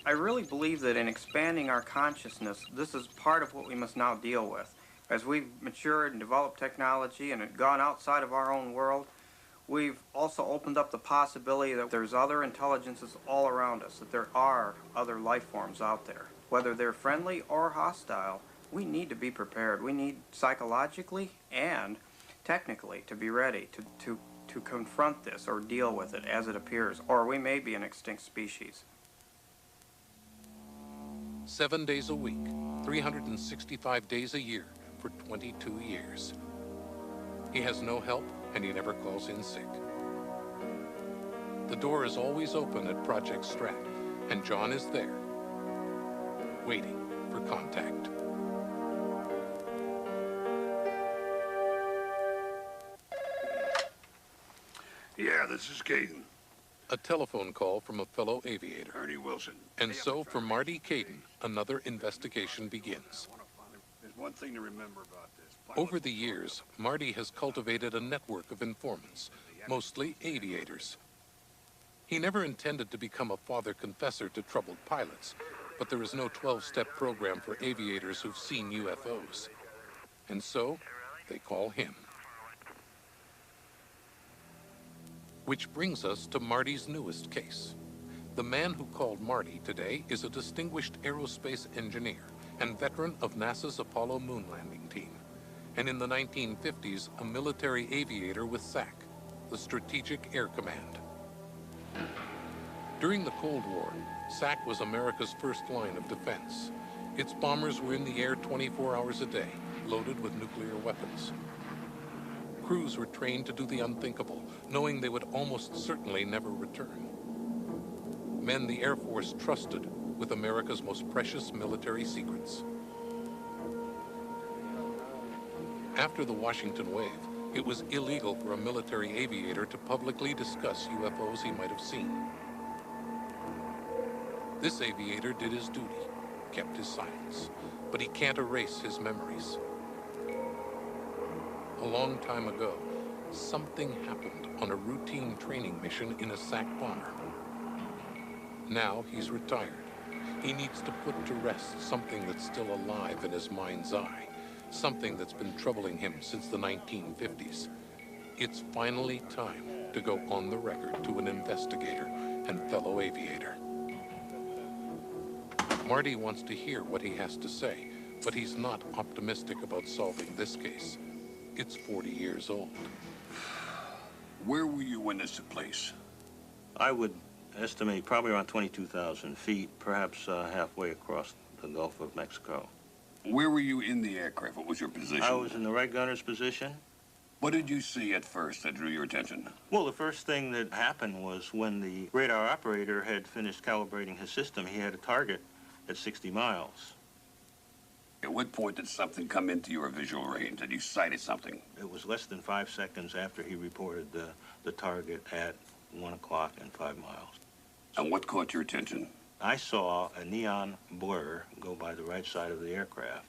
I really believe that in expanding our consciousness, this is part of what we must now deal with. As we've matured and developed technology and had gone outside of our own world, we've also opened up the possibility that there's other intelligences all around us, that there are other life forms out there. Whether they're friendly or hostile, we need to be prepared. We need psychologically and technically to be ready to confront this or deal with it as it appears, or we may be an extinct species. 7 days a week, 365 days a year for 22 years. He has no help and he never calls in sick. The door is always open at Project Strat, and John is there, waiting for contact. Yeah, this is Caden. A telephone call from a fellow aviator. Ernie Wilson. And so for Marty Caden, another investigation begins. There's one thing to remember about this. Over the years, Marty has cultivated a network of informants, mostly aviators. He never intended to become a father confessor to troubled pilots, but there is no 12-step program for aviators who've seen UFOs. And so, they call him. Which brings us to Marty's newest case. The man who called Marty today is a distinguished aerospace engineer and veteran of NASA's Apollo moon landing team, and in the 1950s, a military aviator with SAC, the Strategic Air Command. During the Cold War, SAC was America's first line of defense. Its bombers were in the air 24 hours a day, loaded with nuclear weapons. Crews were trained to do the unthinkable, knowing they would almost certainly never return. Men the Air Force trusted with America's most precious military secrets. After the Washington wave, it was illegal for a military aviator to publicly discuss UFOs he might have seen. This aviator did his duty, kept his silence, but he can't erase his memories. A long time ago, something happened on a routine training mission in a SAC bomber. Now he's retired. He needs to put to rest something that's still alive in his mind's eye, something that's been troubling him since the 1950s. It's finally time to go on the record to an investigator and fellow aviator. Marty wants to hear what he has to say, but he's not optimistic about solving this case. It's 40 years old. Where were you when this took place? I would estimate probably around 22,000 feet, perhaps halfway across the Gulf of Mexico. Where were you in the aircraft? What was your position? I was in the right gunner's position. What did you see at first that drew your attention? Well, the first thing that happened was when the radar operator had finished calibrating his system, he had a target at 60 miles. At what point did something come into your visual range that you sighted something? It was less than 5 seconds after he reported the target at 1 o'clock and 5 miles. And what caught your attention? I saw a neon blur go by the right side of the aircraft.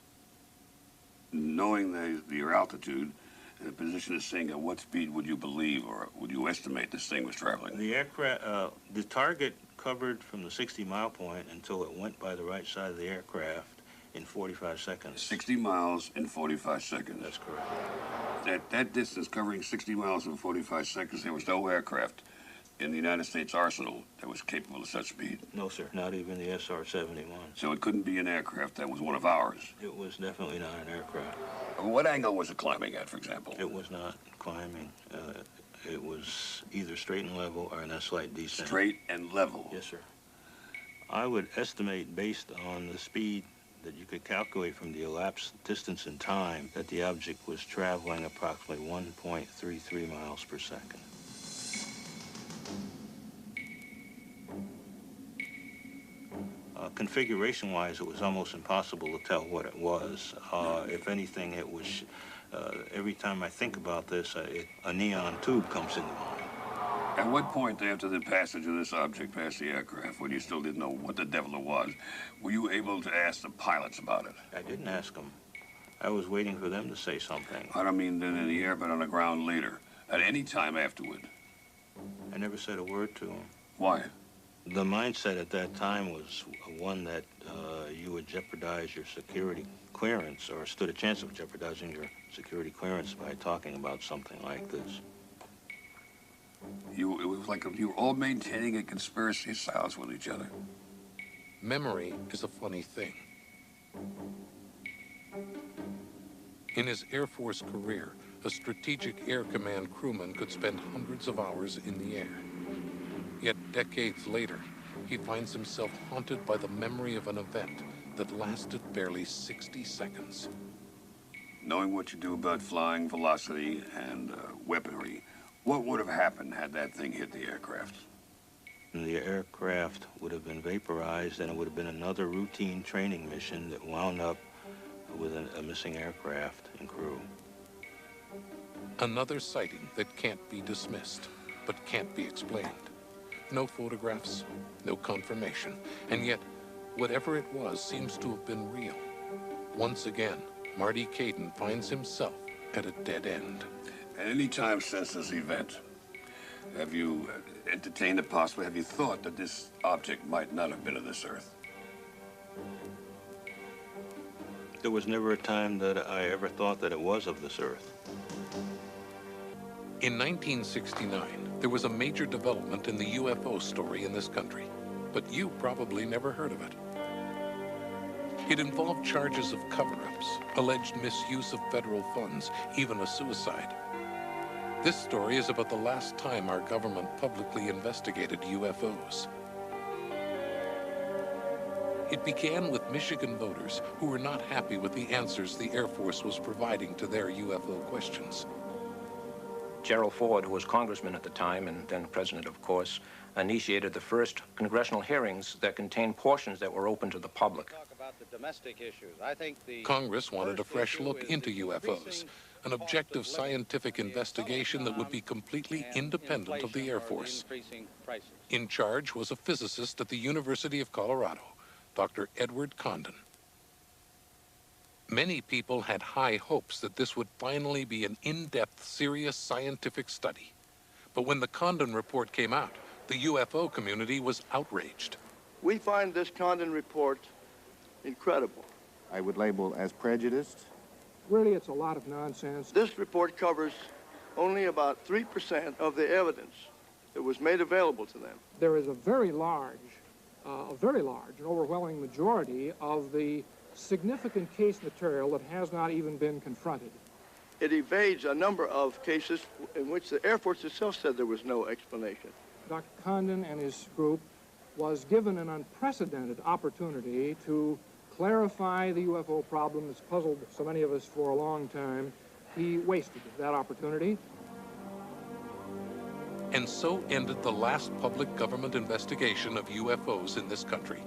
Knowing your altitude and the position of seeing, at what speed would you believe or would you estimate this thing was traveling? The aircraft, the target covered from the 60-mile point until it went by the right side of the aircraft in 45 seconds. 60 miles in 45 seconds. That's correct. At that distance, covering 60 miles in 45 seconds, there was no aircraft in the United States arsenal that was capable of such speed? No, sir. Not even the SR-71. So it couldn't be an aircraft that was one of ours? It was definitely not an aircraft. What angle was it climbing at, for example? It was not climbing. It was either straight and level or in a slight descent. Straight and level? Yes, sir. I would estimate, based on the speed that you could calculate from the elapsed distance and time, that the object was traveling approximately 1.33 miles per second. Configuration-wise, it was almost impossible to tell what it was. If anything, it was, every time I think about this, a neon tube comes into mind. At what point after the passage of this object past the aircraft, when you still didn't know what the devil it was, were you able to ask the pilots about it? I didn't ask them. I was waiting for them to say something. I don't mean then in the air, but on the ground later. At any time afterward. I never said a word to them. Why? The mindset at that time was one that you would jeopardize your security clearance, or stood a chance of jeopardizing your security clearance by talking about something like this. It was like you were all maintaining a conspiracy of silence with each other. Memory is a funny thing. In his Air Force career, a Strategic Air Command crewman could spend hundreds of hours in the air. Yet decades later, he finds himself haunted by the memory of an event that lasted barely 60 seconds. Knowing what you do about flying, velocity, and weaponry, what would have happened had that thing hit the aircraft? The aircraft would have been vaporized, and it would have been another routine training mission that wound up with a missing aircraft and crew. Another sighting that can't be dismissed, but can't be explained. No photographs, no confirmation, and yet, whatever it was seems to have been real. Once again, Marty Caden finds himself at a dead end. At any time since this event, have you entertained the possibility, have you thought that this object might not have been of this earth? There was never a time that I ever thought that it was of this earth. In 1969, there was a major development in the UFO story in this country, but you probably never heard of it. It involved charges of cover-ups, alleged misuse of federal funds, even a suicide. This story is about the last time our government publicly investigated UFOs. It began with Michigan voters who were not happy with the answers the Air Force was providing to their UFO questions. Gerald Ford, who was congressman at the time and then president, of course, initiated the first congressional hearings that contained portions that were open to the public. Talk about the domestic issues. I think the Congress wanted a fresh look into UFOs, an objective scientific investigation that would be completely independent of the Air Force. In charge was a physicist at the University of Colorado, Dr. Edward Condon. Many people had high hopes that this would finally be an in-depth, serious scientific study. But when the Condon report came out, the UFO community was outraged. We find this Condon report incredible. I would label as prejudiced. Really, it's a lot of nonsense. This report covers only about 3% of the evidence that was made available to them. There is a very large and overwhelming majority of the significant case material that has not even been confronted. It evades a number of cases in which the Air Force itself said there was no explanation. Dr. Condon and his group was given an unprecedented opportunity to clarify the UFO problem that's puzzled so many of us for a long time. He wasted that opportunity. And so ended the last public government investigation of UFOs in this country.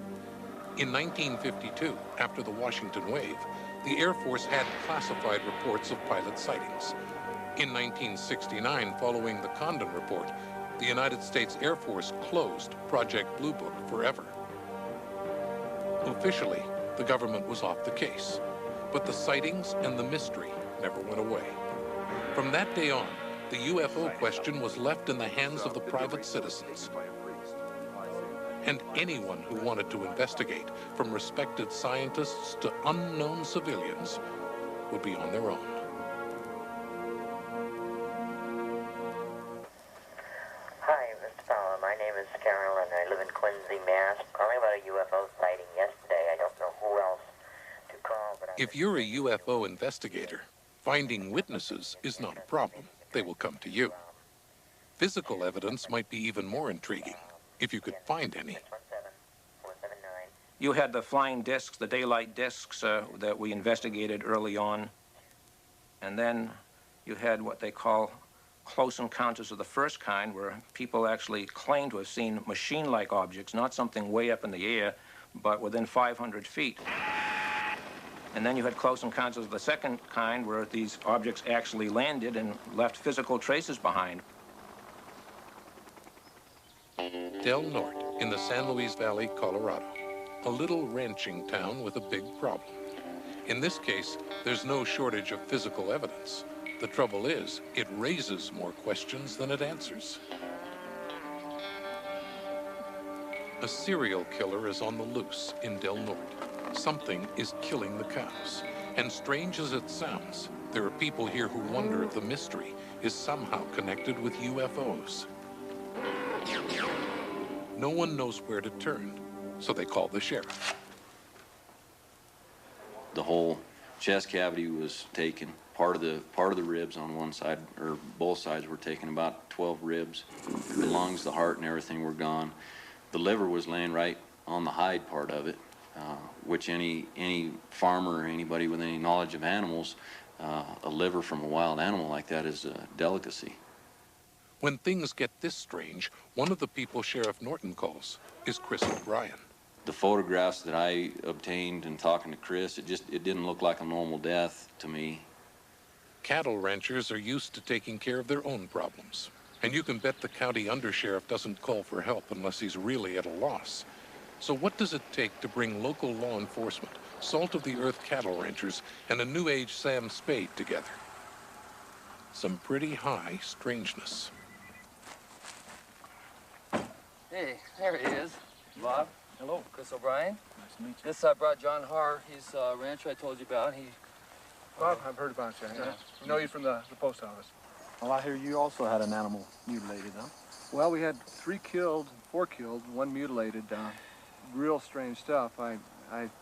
In 1952, after the Washington wave, the Air Force had classified reports of pilot sightings. In 1969, following the Condon report, the United States Air Force closed Project Blue Book forever. Officially, the government was off the case, but the sightings and the mystery never went away. From that day on, the UFO question was left in the hands of the private citizens. And anyone who wanted to investigate, from respected scientists to unknown civilians, would be on their own. Hi, Mr. Fowler. My name is Carol, and I live in Quincy, Mass. Calling about a UFO sighting yesterday. I don't know who else to call, but If you're a UFO investigator, finding witnesses is not a problem. They will come to you. Physical evidence might be even more intriguing, if you could find any. You had the flying discs, the daylight discs that we investigated early on. And then you had what they call close encounters of the first kind, where people actually claim to have seen machine-like objects, not something way up in the air, but within 500 feet. And then you had close encounters of the second kind, where these objects actually landed and left physical traces behind. Del Norte, in the San Luis Valley, Colorado, a little ranching town with a big problem. In this case, there's no shortage of physical evidence. The trouble is, it raises more questions than it answers. A serial killer is on the loose in Del Norte. Something is killing the cows. And strange as it sounds, there are people here who wonder if the mystery is somehow connected with UFOs. No one knows where to turn, so they call the sheriff. The whole chest cavity was taken. Part of the ribs on one side, or both sides, were taken. About 12 ribs. The lungs, the heart, and everything were gone. The liver was laying right on the hide part of it, which any farmer or anybody with any knowledge of animals, a liver from a wild animal like that is a delicacy. When things get this strange, one of the people Sheriff Norton calls is Chris O'Brien. The photographs that I obtained in talking to Chris, it didn't look like a normal death to me. Cattle ranchers are used to taking care of their own problems. And you can bet the county undersheriff doesn't call for help unless he's really at a loss. So what does it take to bring local law enforcement, salt-of-the-earth cattle ranchers, and a New Age Sam Spade together? Some pretty high strangeness. Hey, there he is. Bob. Hello. Chris O'Brien. Nice to meet you. This I brought John Harr. He's a rancher I told you about. Bob, I've heard about you. Yeah. I know you from the post office. Well, I hear you also had an animal mutilated, huh? Well, we had 4 killed, 1 mutilated. Real strange stuff. I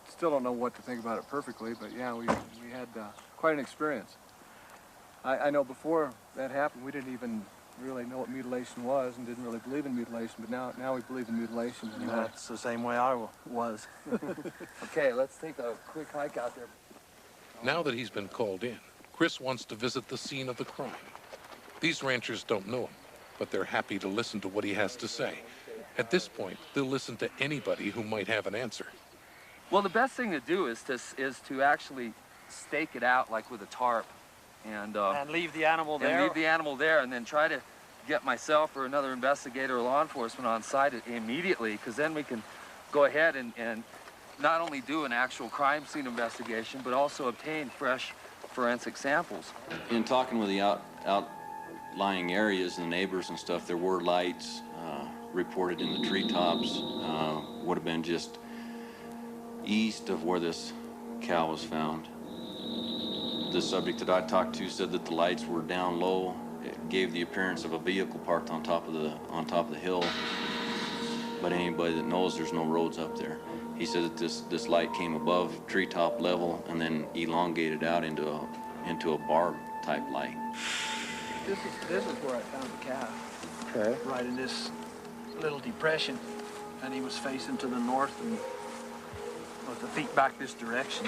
still don't know what to think about it perfectly, but yeah, we had quite an experience. I know before that happened, we didn't even really know what mutilation was and didn't really believe in mutilation, but now we believe in mutilation. And that's the same way I was. Okay, let's take a quick hike out there. Now that he's been called in, Chris wants to visit the scene of the crime. These ranchers don't know him, but they're happy to listen to what he has to say. At this point, they'll listen to anybody who might have an answer. Well, the best thing to do is to actually stake it out, like with a tarp, and leave the animal there. And leave the animal there, and then try to get myself or another investigator or law enforcement on site immediately, because then we can go ahead and not only do an actual crime scene investigation, but also obtain fresh forensic samples. In talking with the outlying areas and the neighbors and stuff, there were lights reported in the treetops. Would have been just east of where this cow was found. The subject that I talked to said that the lights were down low. It gave the appearance of a vehicle parked on top of the hill. But anybody that knows, there's no roads up there. He said that this light came above treetop level and then elongated out into a barb type light. This is where I found the calf. Okay. Right in this little depression, and he was facing to the north and with the feet back this direction.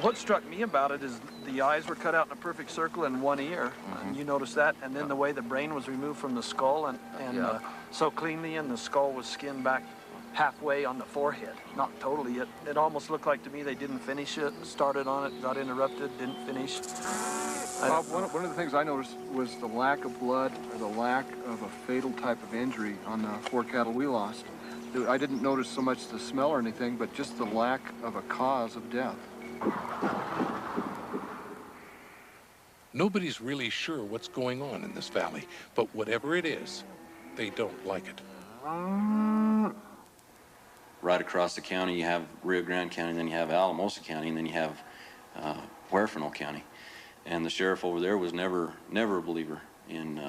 What struck me about it is the eyes were cut out in a perfect circle and one ear, and you notice that, and then the way the brain was removed from the skull and so cleanly, and the skull was skinned back halfway on the forehead, not totally. It almost looked like to me they didn't finish it, started on it, got interrupted, didn't finish. Bob, one of the things I noticed was the lack of blood or the lack of a fatal type of injury on the 4 cattle we lost. I didn't notice so much the smell or anything, but just the lack of a cause of death. Nobody's really sure what's going on in this valley, but whatever it is, they don't like it. Right across the county, you have Rio Grande County, then you have Alamosa County, and then you have Huerfano County. And the sheriff over there was never a believer in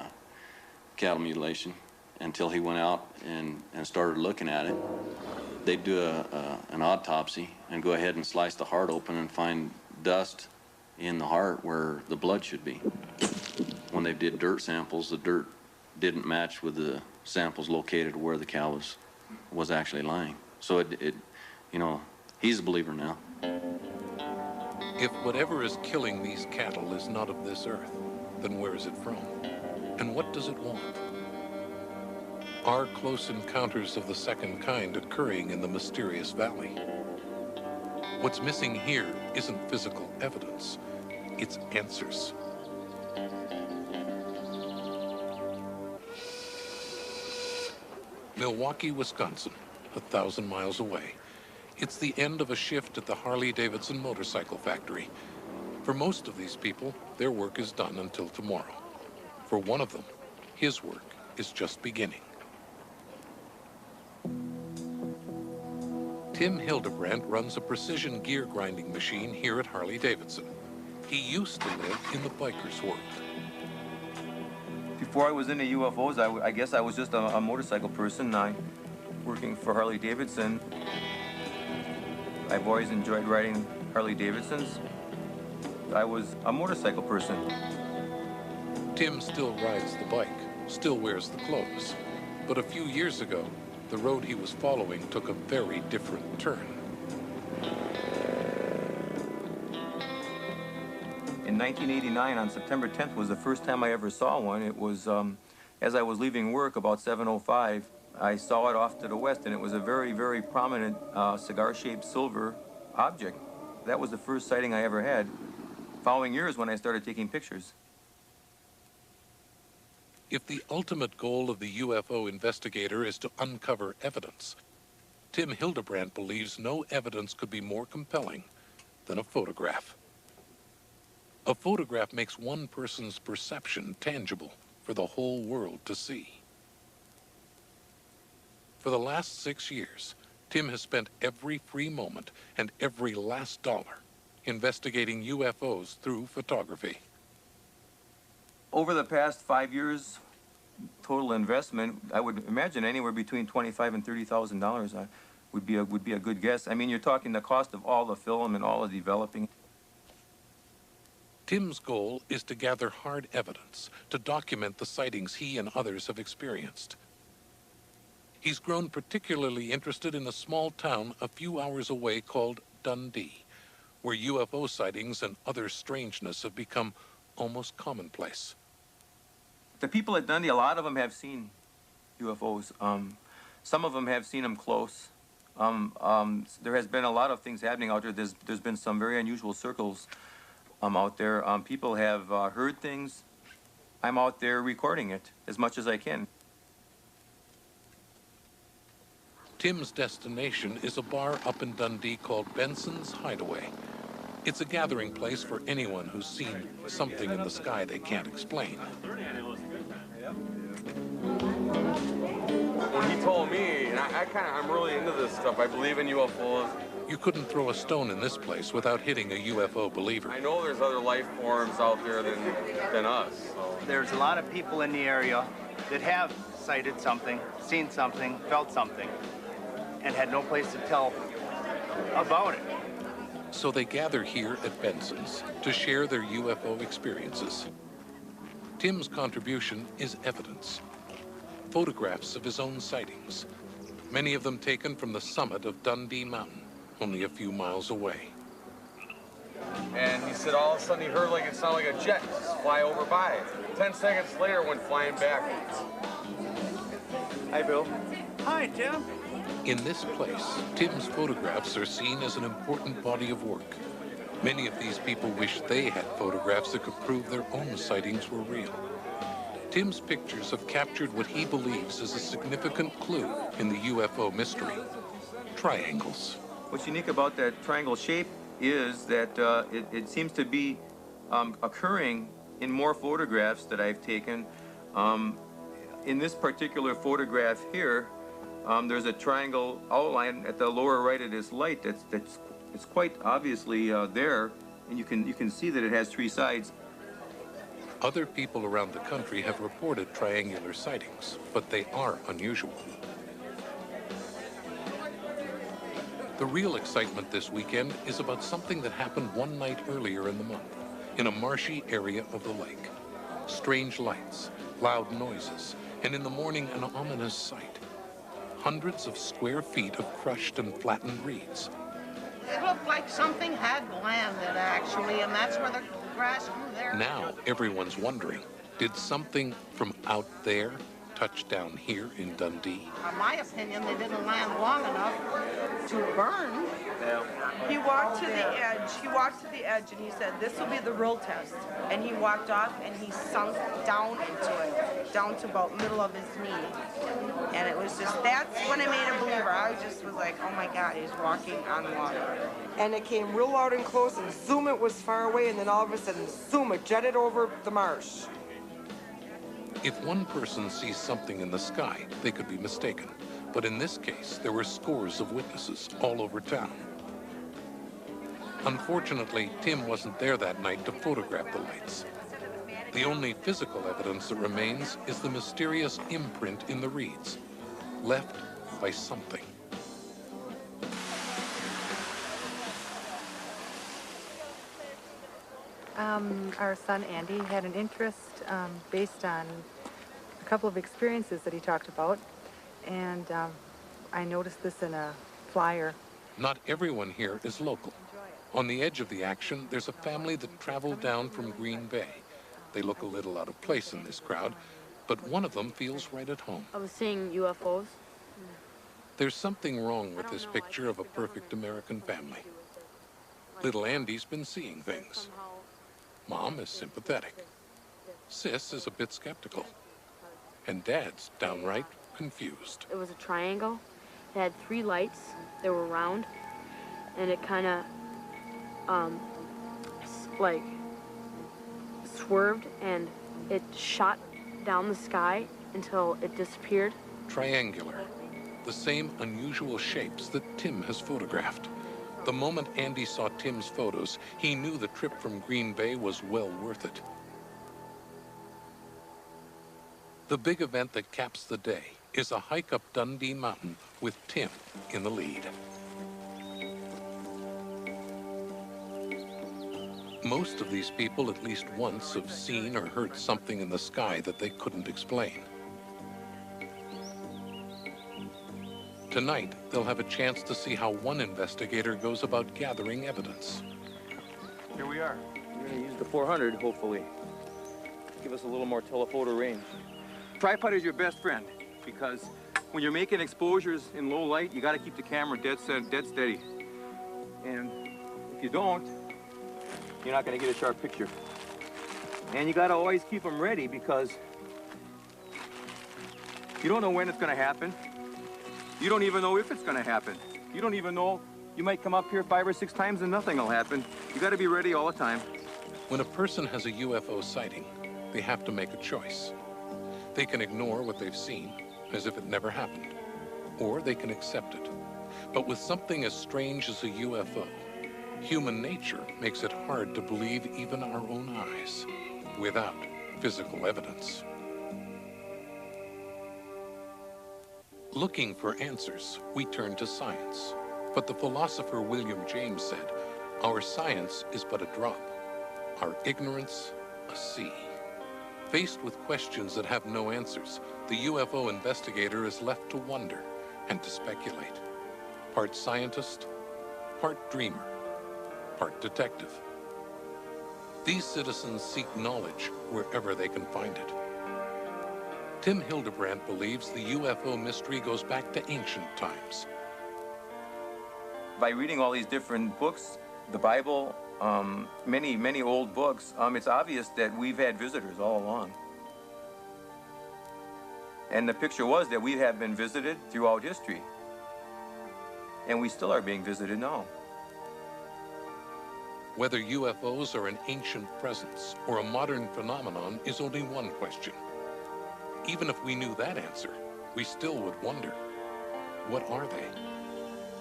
cattle mutilation until he went out and started looking at it. They'd do an autopsy and go ahead and slice the heart open and find dust in the heart where the blood should be. When they did dirt samples, the dirt didn't match with the samples located where the cow was actually lying. So he's a believer now. If whatever is killing these cattle is not of this earth, then where is it from? And what does it want? Are close encounters of the second kind occurring in the mysterious valley? What's missing here isn't physical evidence, it's answers. Milwaukee, Wisconsin, 1,000 miles away. It's the end of a shift at the Harley-Davidson motorcycle factory. For most of these people, their work is done until tomorrow. For one of them, his work is just beginning. Tim Hildebrandt runs a precision gear grinding machine here at Harley-Davidson. He used to live in the biker's world. Before I was into UFOs, I guess I was just a motorcycle person. Working for Harley-Davidson. I've always enjoyed riding Harley-Davidsons. I was a motorcycle person. Tim still rides the bike, still wears the clothes. But a few years ago, the road he was following took a very different turn. In 1989, on September 10th, was the first time I ever saw one. It was, as I was leaving work about 7:05, I saw it off to the west, and it was a very, very prominent cigar-shaped silver object. That was the first sighting I ever had. Following years when I started taking pictures. If the ultimate goal of the UFO investigator is to uncover evidence, Tim Hildebrandt believes no evidence could be more compelling than a photograph. A photograph makes one person's perception tangible for the whole world to see. For the last 6 years, Tim has spent every free moment and every last dollar investigating UFOs through photography. Over the past 5 years, total investment, I would imagine anywhere between $25,000 and $30,000 would be a good guess. I mean, you're talking the cost of all the film and all the developing. Tim's goal is to gather hard evidence to document the sightings he and others have experienced. He's grown particularly interested in a small town a few hours away called Dundee, where UFO sightings and other strangeness have become almost commonplace. The people at Dundee, a lot of them have seen UFOs. Some of them have seen them close. There has been a lot of things happening out there. There's been some very unusual circles out there. People have heard things. I'm out there recording it as much as I can. Tim's destination is a bar up in Dundee called Benson's Hideaway. It's a gathering place for anyone who's seen something in the sky they can't explain. When he told me, and I'm really into this stuff, I believe in UFOs. You couldn't throw a stone in this place without hitting a UFO believer. I know there's other life forms out there than us. So. There's a lot of people in the area that have sighted something, seen something, felt something, and had no place to tell about it. So they gather here at Benson's to share their UFO experiences. Tim's contribution is evidence. Photographs of his own sightings, many of them taken from the summit of Dundee Mountain, only a few miles away. And he said all of a sudden he heard it sounded like a jet just fly over by. 10 seconds later went flying back. Hi, Bill. Hi, Tim. In this place, Tim's photographs are seen as an important body of work. Many of these people wish they had photographs that could prove their own sightings were real. Tim's pictures have captured what he believes is a significant clue in the UFO mystery: triangles. What's unique about that triangle shape is that it seems to be occurring in more photographs that I've taken. In this particular photograph here, there's a triangle outline at the lower right of this light it's quite obviously there, and you can see that it has 3 sides. Other people around the country have reported triangular sightings, but they are unusual. The real excitement this weekend is about something that happened one night earlier in the month, in a marshy area of the lake. Strange lights, loud noises, and in the morning an ominous sight. Hundreds of square feet of crushed and flattened reeds. It looked like something had landed, actually, and that's where the grass grew there. Now everyone's wondering, did something from out there touch down here in Dundee? In my opinion, they didn't land long enough to burn. He walked to the edge. He walked to the edge and he said, "This will be the real test." And he walked off and he sunk down into it, down to about middle of his knee. And it was just, that's when I made a believer. I just was like, oh my God, he's walking on water. And it came real loud and close, and zoom, it was far away, and then all of a sudden, zoom, it jetted over the marsh. If one person sees something in the sky, they could be mistaken. But in this case, there were scores of witnesses all over town. Unfortunately, Tim wasn't there that night to photograph the lights. The only physical evidence that remains is the mysterious imprint in the reeds, left by something. Our son Andy had an interest based on a couple of experiences that he talked about, and I noticed this in a flyer. Not everyone here is local. On the edge of the action, there's a family that traveled down from Green Bay. They look a little out of place in this crowd, but one of them feels right at home. I was seeing UFOs. There's something wrong with this picture of a perfect American family. Little Andy's been seeing things. Mom is sympathetic. Sis is a bit skeptical. And Dad's downright confused. It was a triangle. It had 3 lights. They were round. And it kind of, like, swerved and it shot down the sky until it disappeared. Triangular. The same unusual shapes that Tim has photographed. The moment Andy saw Tim's photos, he knew the trip from Green Bay was well worth it. The big event that caps the day is a hike up Dundee Mountain with Tim in the lead. Most of these people at least once have seen or heard something in the sky that they couldn't explain. Tonight, they'll have a chance to see how one investigator goes about gathering evidence. Here we are. We're going to use the 400, hopefully. Give us a little more telephoto range. Tripod is your best friend, because when you're making exposures in low light, you got to keep the camera dead steady. And if you don't, you're not going to get a sharp picture. And you got to always keep them ready, because you don't know when it's going to happen. You don't even know if it's going to happen. You don't even know, you might come up here 5 or 6 times and nothing will happen. You got to be ready all the time. When a person has a UFO sighting, they have to make a choice. They can ignore what they've seen as if it never happened, or they can accept it. But with something as strange as a UFO, human nature makes it hard to believe even our own eyes without physical evidence. Looking for answers, we turn to science. But the philosopher William James said, our science is but a drop, our ignorance a sea. Faced with questions that have no answers, the UFO investigator is left to wonder and to speculate. Part scientist, part dreamer, part detective. These citizens seek knowledge wherever they can find it. Tim Hildebrandt believes the UFO mystery goes back to ancient times. By reading all these different books, the Bible, many old books, it's obvious that we've had visitors all along. And the picture was that we have been visited throughout history. And we still are being visited now. Whether UFOs are an ancient presence or a modern phenomenon is only one question. Even if we knew that answer, we still would wonder, what are they?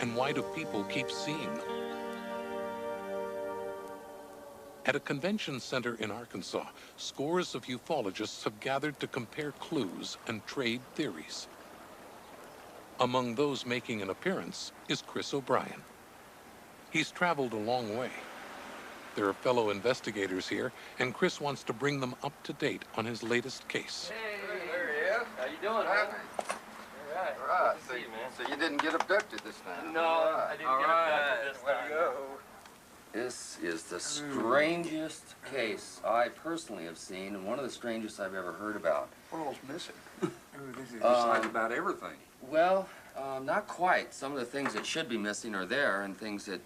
And why do people keep seeing them? At a convention center in Arkansas, scores of ufologists have gathered to compare clues and trade theories. Among those making an appearance is Chris O'Brien. He's traveled a long way. There are fellow investigators here, and Chris wants to bring them up to date on his latest case. How you doing? All right. So you didn't get abducted this time? No, I didn't get abducted this time. Go. This is the strangest case I personally have seen, and one of the strangest I've ever heard about. What all's missing? This is about everything. Well, Not quite. Some of the things that should be missing are there, and things that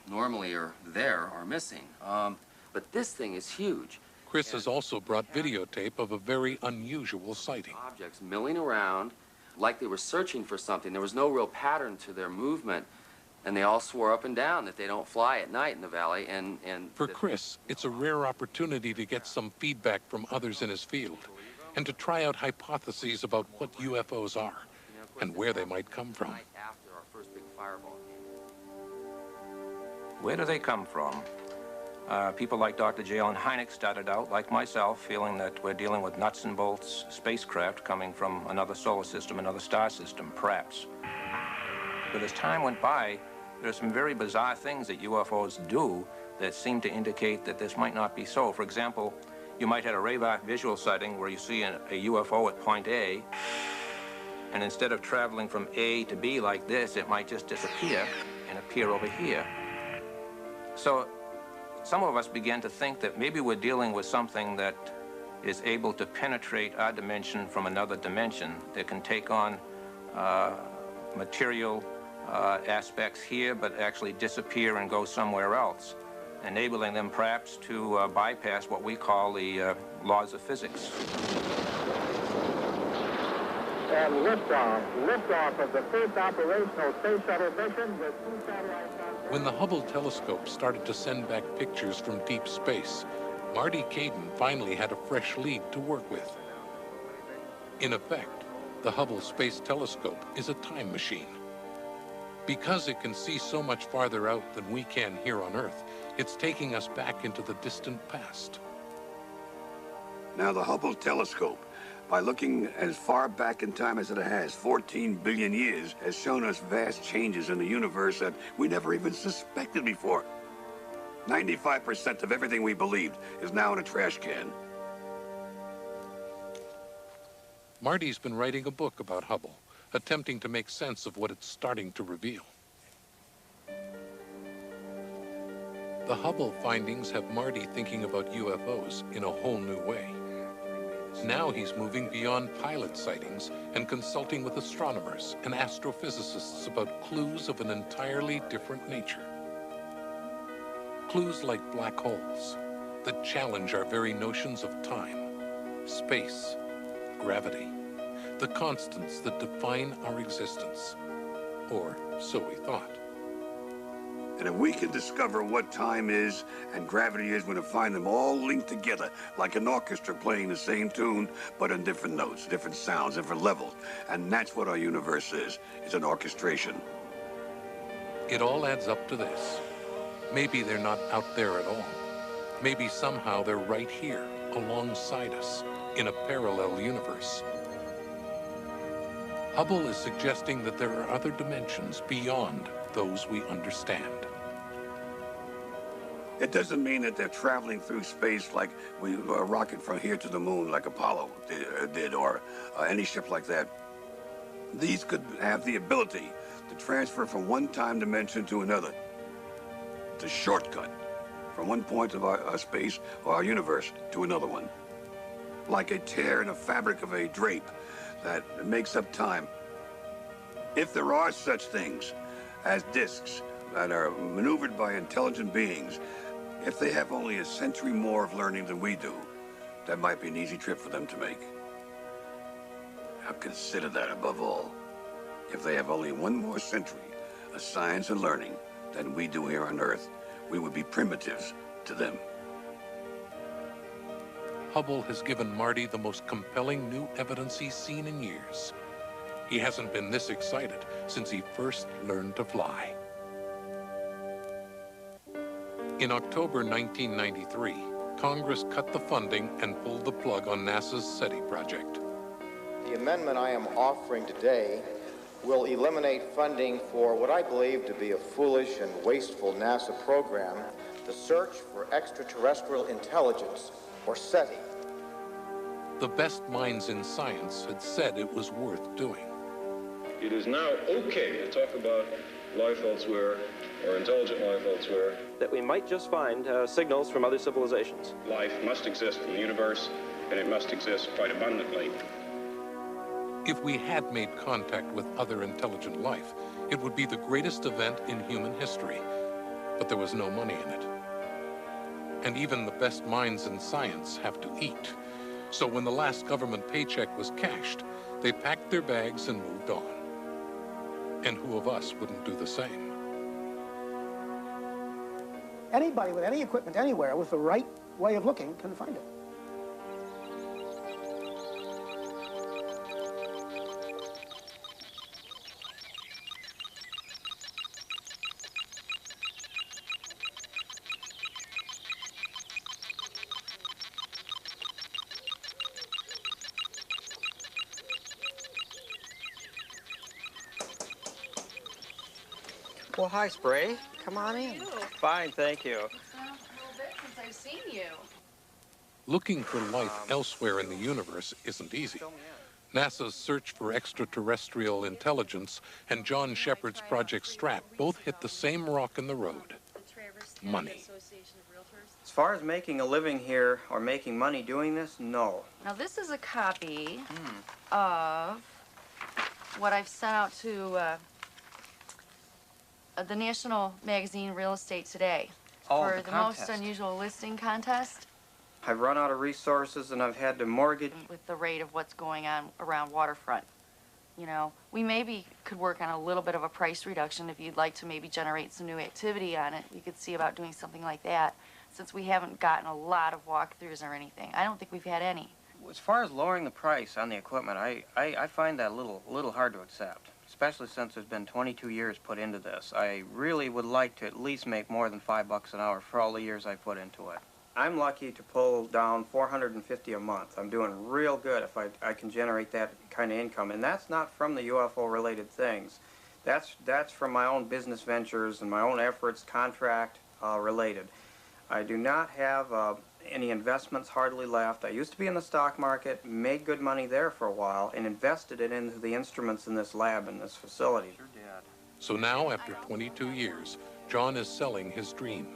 normally are there are missing. But this thing is huge. Chris has also brought videotape of a very unusual sighting. Objects milling around like they were searching for something. There was no real pattern to their movement, and they all swore up and down that they don't fly at night in the valley. And for Chris, it's a rare opportunity to get some feedback from others in his field and to try out hypotheses about what UFOs are and where they might come from. After our first big fireball. Where do they come from? People like Dr. J. Allen Hynek started out, like myself, feeling that we're dealing with nuts and bolts spacecraft coming from another solar system, another star system, perhaps. But as time went by, there are some very bizarre things that UFOs do that seem to indicate that this might not be so. For example, you might have a radar visual sighting where you see a UFO at point A, and instead of traveling from A to B like this, it might just disappear and appear over here. So some of us began to think that maybe we're dealing with something that is able to penetrate our dimension from another dimension, that can take on material aspects here, but actually disappear and go somewhere else, enabling them perhaps to bypass what we call the laws of physics. And liftoff of the first operational space shuttle mission with 2 satellites. When the Hubble telescope started to send back pictures from deep space, Marty Caden finally had a fresh lead to work with. In effect, the Hubble Space Telescope is a time machine. Because it can see so much farther out than we can here on Earth, it's taking us back into the distant past. Now the Hubble telescope, by looking as far back in time as it has, 14 billion years, has shown us vast changes in the universe that we never even suspected before. 95% of everything we believed is now in a trash can. Marty's been writing a book about Hubble, attempting to make sense of what it's starting to reveal. The Hubble findings have Marty thinking about UFOs in a whole new way. Now he's moving beyond pilot sightings and consulting with astronomers and astrophysicists about clues of an entirely different nature. Clues like black holes that challenge our very notions of time, space, gravity, the constants that define our existence. Or so we thought. And if we can discover what time is and gravity is, we're going to find them all linked together, like an orchestra playing the same tune, but in different notes, different sounds, different levels. And that's what our universe is. It's an orchestration. It all adds up to this. Maybe they're not out there at all. Maybe somehow they're right here, alongside us, in a parallel universe. Hubble is suggesting that there are other dimensions beyond those we understand. It doesn't mean that they're traveling through space like a rocket from here to the moon like Apollo did, or any ship like that. These could have the ability to transfer from one time dimension to another, to shortcut from one point of our space or our universe to another one. Like a tear in the fabric of a drape that makes up time. If there are such things as disks that are maneuvered by intelligent beings, if they have only a century more of learning than we do, that might be an easy trip for them to make. Now consider that above all. If they have only one more century of science and learning than we do here on Earth, we would be primitives to them. Hubble has given Marty the most compelling new evidence he's seen in years. He hasn't been this excited since he first learned to fly. In October 1993, Congress cut the funding and pulled the plug on NASA's SETI project. The amendment I am offering today will eliminate funding for what I believe to be a foolish and wasteful NASA program, the Search for Extraterrestrial Intelligence, or SETI. The best minds in science had said it was worth doing. It is now okay to talk about life elsewhere, or intelligent life elsewhere. That we might just find signals from other civilizations. Life must exist in the universe, and it must exist quite abundantly. If we had made contact with other intelligent life, it would be the greatest event in human history. But there was no money in it. And even the best minds in science have to eat. So when the last government paycheck was cashed, they packed their bags and moved on. And who of us wouldn't do the same? Anybody with any equipment anywhere with the right way of looking can find it. Well, hi, Spray. Come on in. Fine, thank you. It's been a little bit since I've seen you. Looking for life elsewhere in the universe isn't easy. NASA's search for extraterrestrial intelligence and John Shepard's Project Strat both hit the same rock in the road: money. As far as making a living here or making money doing this, no. Now, this is a copy of what I've sent out to the National Magazine Real Estate Today for the most unusual listing contest. I've run out of resources and I've had to mortgage. With the rate of what's going on around waterfront. You know, we maybe could work on a little bit of a price reduction if you'd like to maybe generate some new activity on it. We could see about doing something like that, since we haven't gotten a lot of walkthroughs or anything. I don't think we've had any. As far as lowering the price on the equipment, I find that a little hard to accept, especially since there's been 22 years put into this. I really would like to at least make more than $5 an hour for all the years I put into it. I'm lucky to pull down $450 a month. I'm doing real good if I can generate that kind of income, and that's not from the UFO-related things. That's from my own business ventures and my own efforts, contract related. I do not have any investments hardly left. I used to be in the stock market, made good money there for a while, and invested it into the instruments in this lab, in this facility. Sure did. So now, after 22 years, John is selling his dream,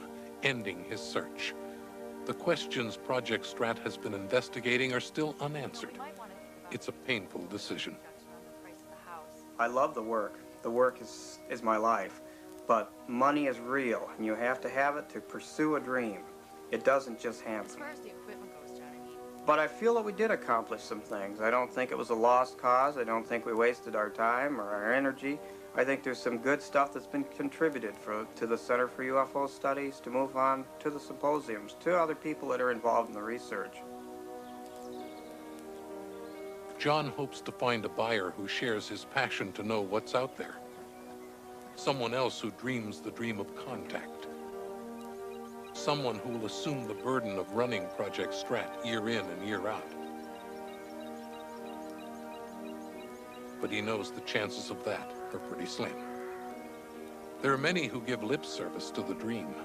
ending his search. The questions Project Strat has been investigating are still unanswered. It's a painful decision. I love the work. The work is my life. But money is real, and you have to have it to pursue a dream. It doesn't just happen. As far as the equipment goes, John, I mean... But I feel that we did accomplish some things. I don't think it was a lost cause. I don't think we wasted our time or our energy. I think there's some good stuff that's been contributed to the Center for UFO Studies, to move on to the symposiums, to other people that are involved in the research. John hopes to find a buyer who shares his passion to know what's out there. Someone else who dreams the dream of contact. Someone who will assume the burden of running Project Strat year in and year out. But he knows the chances of that are pretty slim. There are many who give lip service to the dream,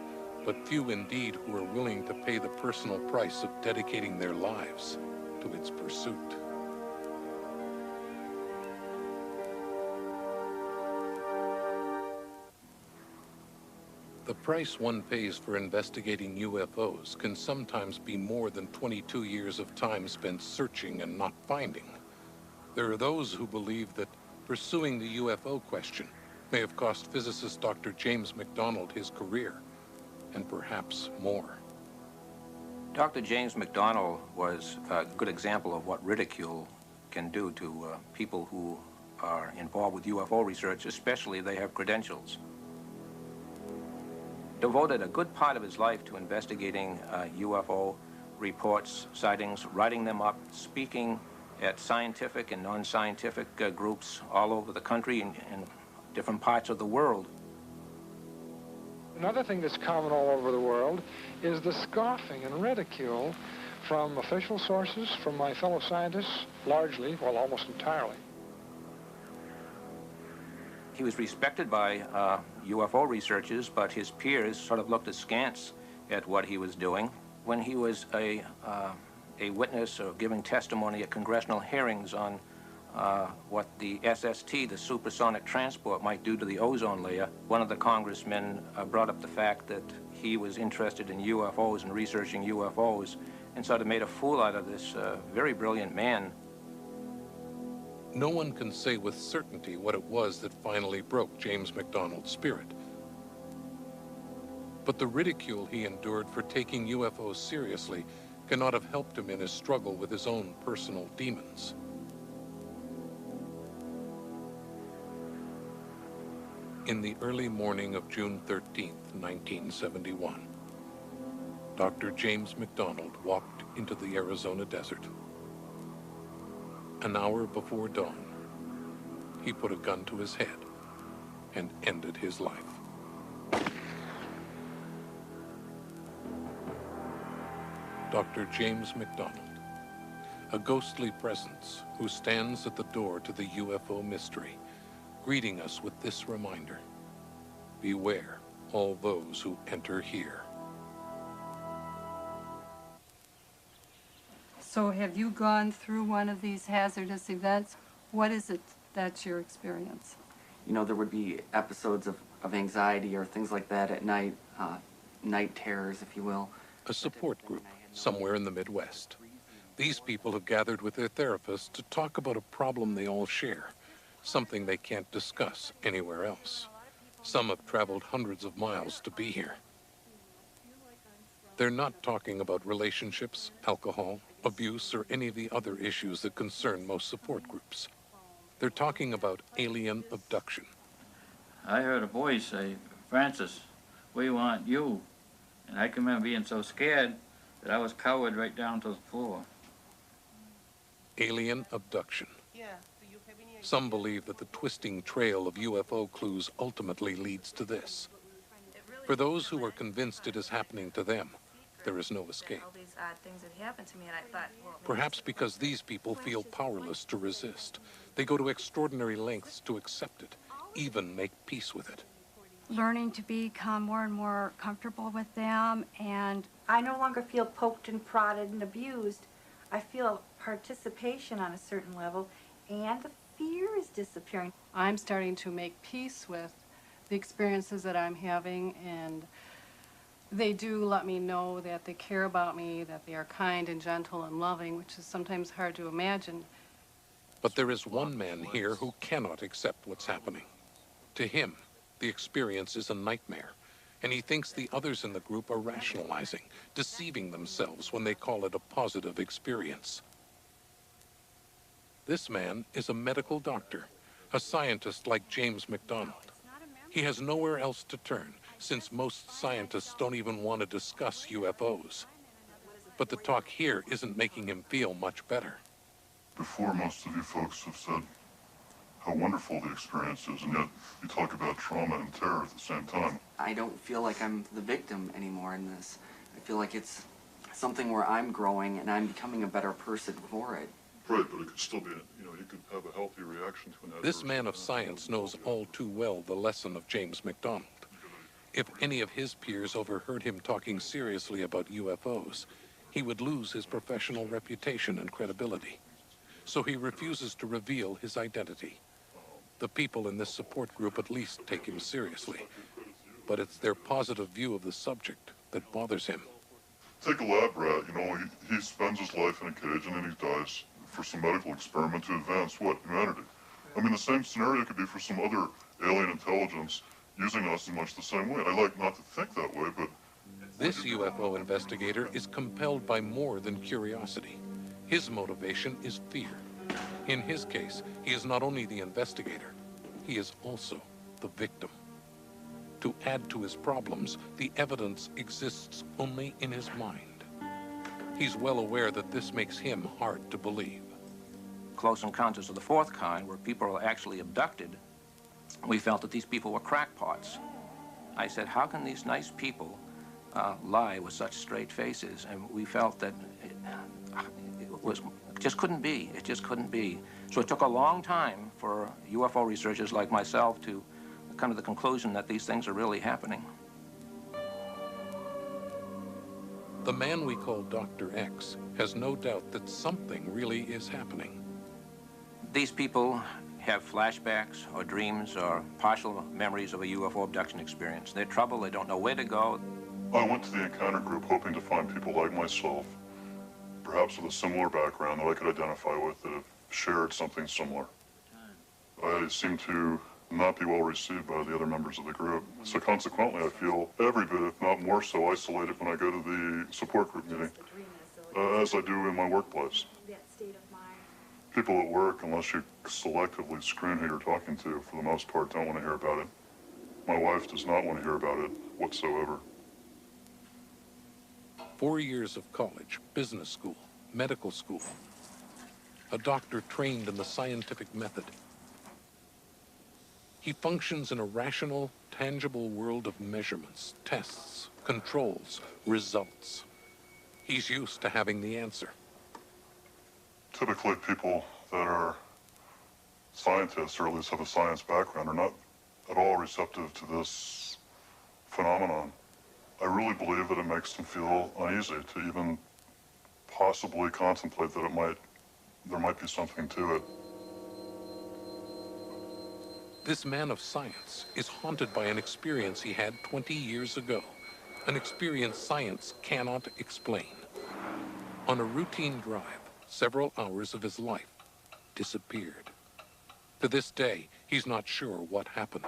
but few indeed who are willing to pay the personal price of dedicating their lives to its pursuit. The price one pays for investigating UFOs can sometimes be more than 22 years of time spent searching and not finding. There are those who believe that pursuing the UFO question may have cost physicist Dr. James McDonald his career, and perhaps more. Dr. James McDonald was a good example of what ridicule can do to people who are involved with UFO research, especially if they have credentials. Devoted a good part of his life to investigating UFO reports, sightings, writing them up, speaking at scientific and non-scientific groups all over the country and in different parts of the world. Another thing that's common all over the world is the scoffing and ridicule from official sources, from my fellow scientists, largely, well, almost entirely. He was respected by UFO researchers, but his peers sort of looked askance at what he was doing. When he was a witness or giving testimony at congressional hearings on what the SST, the supersonic transport, might do to the ozone layer, one of the congressmen brought up the fact that he was interested in UFOs and researching UFOs, and sort of made a fool out of this very brilliant man. No one can say with certainty what it was that finally broke James McDonald's spirit. But the ridicule he endured for taking UFOs seriously cannot have helped him in his struggle with his own personal demons. In the early morning of June 13th, 1971, Dr. James McDonald walked into the Arizona desert. An hour before dawn, he put a gun to his head and ended his life. Dr. James McDonald, a ghostly presence who stands at the door to the UFO mystery, greeting us with this reminder: beware all those who enter here. So have you gone through one of these hazardous events? What is it that's your experience? You know, there would be episodes of anxiety or things like that at night, night terrors, if you will. A support group somewhere in the Midwest. These people have gathered with their therapists to talk about a problem they all share, something they can't discuss anywhere else. Some have traveled hundreds of miles to be here. They're not talking about relationships, alcohol, abuse, or any of the other issues that concern most support groups. They're talking about alien abduction. I heard a voice say, "Francis, we want you." And I can remember being so scared that I was cowered right down to the floor. Alien abduction. Some believe that the twisting trail of UFO clues ultimately leads to this. For those who are convinced it is happening to them, there is no escape. All these odd things had happened to me, and I thought, well, Perhaps because these people feel powerless to resist. They go to extraordinary lengths to accept it, even make peace with it. Learning to become more and more comfortable with them, and I no longer feel poked and prodded and abused. I feel participation on a certain level, and the fear is disappearing. I'm starting to make peace with the experiences that I'm having, and they do let me know that they care about me, that they are kind and gentle and loving, which is sometimes hard to imagine. But there is one man here who cannot accept what's happening. To him, the experience is a nightmare, and he thinks the others in the group are rationalizing, deceiving themselves when they call it a positive experience. This man is a medical doctor, a scientist like James McDonald. He has nowhere else to turn, since most scientists don't even want to discuss UFOs. But the talk here isn't making him feel much better. Before, most of you folks have said how wonderful the experience is, and yet you talk about trauma and terror at the same time. I don't feel like I'm the victim anymore in this. I feel like it's something where I'm growing and I'm becoming a better person for it. Right, but it could still be, you could have a healthy reaction to an adverse. This man of science knows all too well the lesson of James McDonald. If any of his peers overheard him talking seriously about UFOs, he would lose his professional reputation and credibility. So he refuses to reveal his identity. The people in this support group at least take him seriously, but it's their positive view of the subject that bothers him. Take a lab rat, he spends his life in a cage and then he dies for some medical experiment to advance what? Humanity. I mean, the same scenario could be for some other alien intelligence using us in much the same way. I like not to think that way, but... This UFO investigator is compelled by more than curiosity. His motivation is fear. In his case, he is not only the investigator, he is also the victim. To add to his problems, the evidence exists only in his mind. He's well aware that this makes him hard to believe. Close encounters of the fourth kind, where people are actually abducted, we felt that these people were crackpots. I said, how can these nice people lie with such straight faces? And we felt that it just couldn't be. It just couldn't be. So it took a long time for UFO researchers like myself to come to the conclusion that these things are really happening. The man we call Dr. X has no doubt that something really is happening. These people have flashbacks or dreams or partial memories of a UFO abduction experience. They're troubled, they don't know where to go. I went to the encounter group hoping to find people like myself, perhaps with a similar background that I could identify with, that have shared something similar. I seem to not be well received by the other members of the group. So consequently, I feel every bit, if not more so, isolated when I go to the support group meeting, as I do in my workplace. People at work, unless you selectively screen who you're talking to, for the most part, don't want to hear about it. My wife does not want to hear about it whatsoever. 4 years of college, business school, medical school. A doctor trained in the scientific method. He functions in a rational, tangible world of measurements, tests, controls, results. He's used to having the answer. Typically, people that are scientists, or at least have a science background, are not at all receptive to this phenomenon. I really believe that it makes them feel uneasy to even possibly contemplate that there might be something to it. This man of science is haunted by an experience he had 20 years ago, an experience science cannot explain. On a routine drive, several hours of his life disappeared. To this day, he's not sure what happened.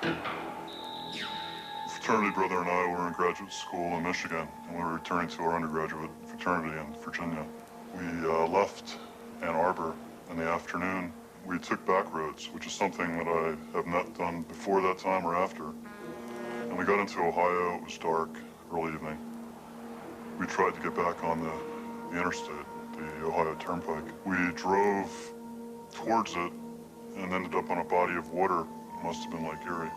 Fraternity brother and I were in graduate school in Michigan, and we were returning to our undergraduate fraternity in Virginia. We left Ann Arbor in the afternoon. We took back roads, which is something that I have not done before that time or after. And we got into Ohio. It was dark, early evening. We tried to get back on the interstate, the Ohio Turnpike. We drove towards it and ended up on a body of water. It must have been Lake Erie.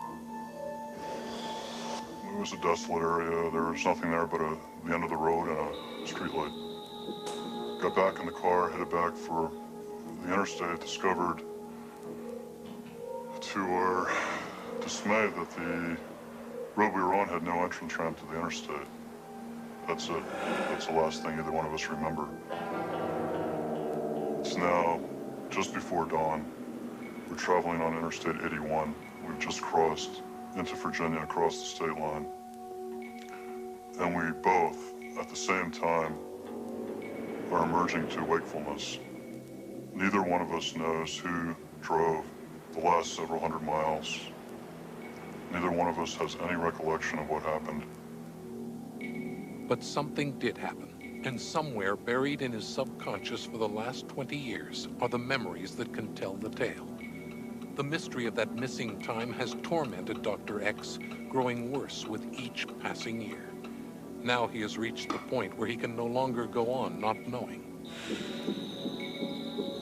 It was a desolate area. There was nothing there but the end of the road and a street light. Got back in the car, headed back for the interstate, discovered to our dismay that the road we were on had no entrance ramp to the interstate. That's it. That's the last thing either one of us remember. It's now just before dawn. We're traveling on Interstate 81. We've just crossed into Virginia, across the state line. And we both, at the same time, are emerging to wakefulness. Neither one of us knows who drove the last several hundred miles. Neither one of us has any recollection of what happened. But something did happen, and somewhere buried in his subconscious for the last 20 years are the memories that can tell the tale. The mystery of that missing time has tormented Dr. X, growing worse with each passing year. Now he has reached the point where he can no longer go on not knowing.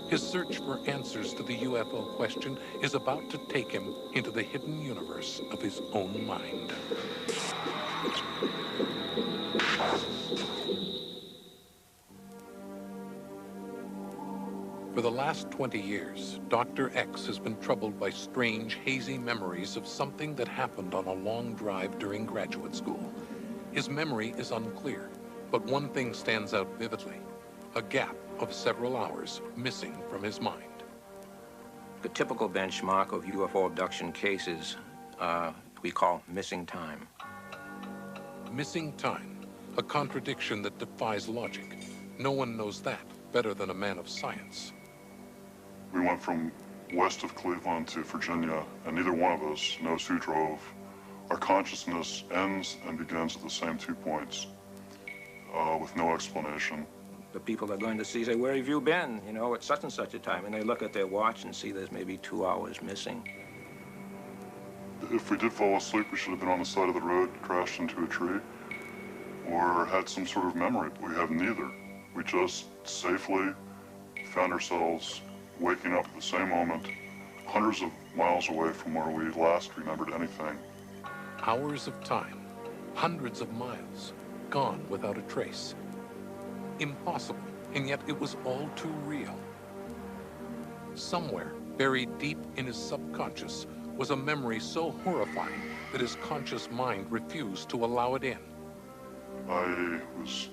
His search for answers to the UFO question is about to take him into the hidden universe of his own mind. For the last 20 years, Dr. X has been troubled by strange, hazy memories of something that happened on a long drive during graduate school. His memory is unclear, but one thing stands out vividly: a gap of several hours missing from his mind. The typical benchmark of UFO abduction cases we call missing time. Missing time, a contradiction that defies logic. No one knows that better than a man of science. We went from west of Cleveland to Virginia, and neither one of us knows who drove. Our consciousness ends and begins at the same 2 points, with no explanation. The people are going to see say, "Where have you been? You know, at such and such a time." And they look at their watch and see there's maybe 2 hours missing. If we did fall asleep, we should have been on the side of the road, crashed into a tree, or had some sort of memory, but we have neither. We just safely found ourselves waking up at the same moment, hundreds of miles away from where we last remembered anything. Hours of time, hundreds of miles, gone without a trace. Impossible, and yet it was all too real. Somewhere, buried deep in his subconscious, was a memory so horrifying that his conscious mind refused to allow it in. I was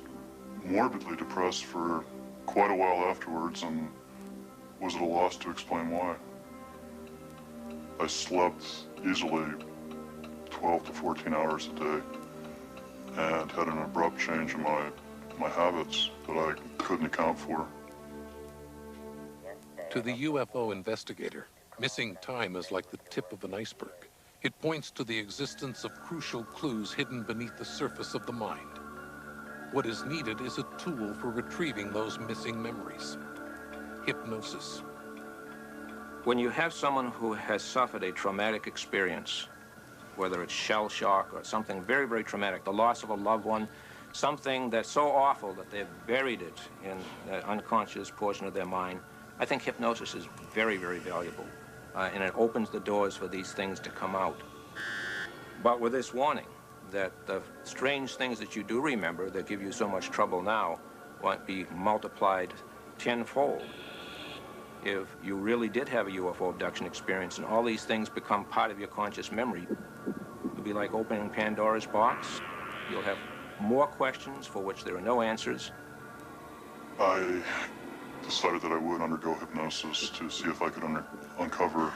morbidly depressed for quite a while afterwards and was at a loss to explain why. I slept easily 12 to 14 hours a day and had an abrupt change in my habits that I couldn't account for. To the UFO investigator, Missing time is like the tip of an iceberg. It points to the existence of crucial clues hidden beneath the surface of the mind. What is needed is a tool for retrieving those missing memories. Hypnosis. When you have someone who has suffered a traumatic experience, whether it's shell shock or something very, very traumatic, the loss of a loved one, something that's so awful that they've buried it in that unconscious portion of their mind, I think hypnosis is very, very valuable. And it opens the doors for these things to come out. But with this warning that the strange things that you do remember that give you so much trouble now won't be multiplied tenfold if you really did have a UFO abduction experience and all these things become part of your conscious memory. It'll be like opening Pandora's box. You'll have more questions for which there are no answers. I decided that I would undergo hypnosis to see if I could uncover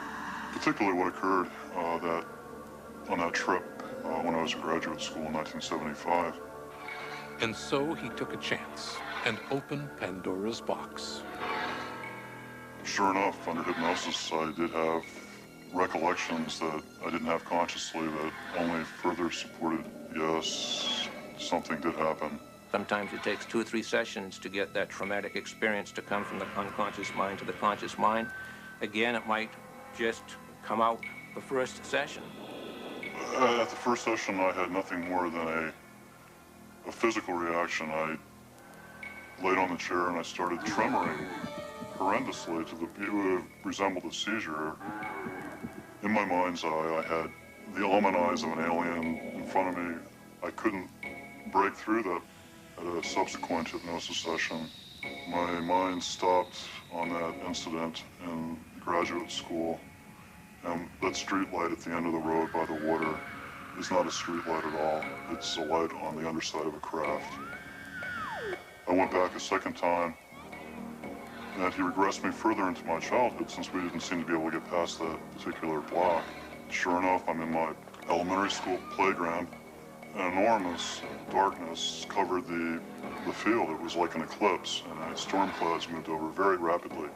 particularly what occurred on that trip when I was in graduate school in 1975. And so he took a chance and opened Pandora's box. Sure enough, under hypnosis, I did have recollections that I didn't have consciously that only further supported, yes, something did happen. Sometimes it takes 2 or 3 sessions to get that traumatic experience to come from the unconscious mind to the conscious mind. Again, it might just come out the first session. At the first session, I had nothing more than a physical reaction. I laid on the chair and I started tremoring horrendously. It would have resembled a seizure. In my mind's eye, I had the almond eyes of an alien in front of me. I couldn't break through that at a subsequent hypnosis session. My mind stopped on that incident in graduate school. And that street light at the end of the road by the water is not a street light at all. It's a light on the underside of a craft. I went back a second time, and he regressed me further into my childhood since we didn't seem to be able to get past that particular block. Sure enough, I'm in my elementary school playground. An enormous darkness covered the field. It was like an eclipse, and storm clouds moved over very rapidly.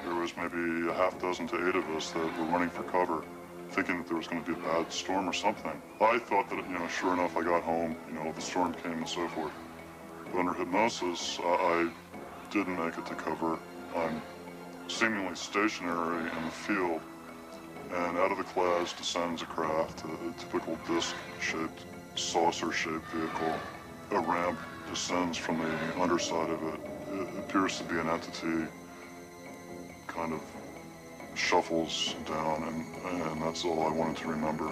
There was maybe a half dozen to 8 of us that were running for cover, thinking that there was going to be a bad storm or something. I thought that, sure enough, I got home, the storm came and so forth. But under hypnosis, I didn't make it to cover. I'm seemingly stationary in the field, and out of the clouds descends a craft, a typical disc-shaped, saucer-shaped vehicle. A ramp descends from the underside of it. It appears to be an entity, kind of shuffles down, and that's all I wanted to remember.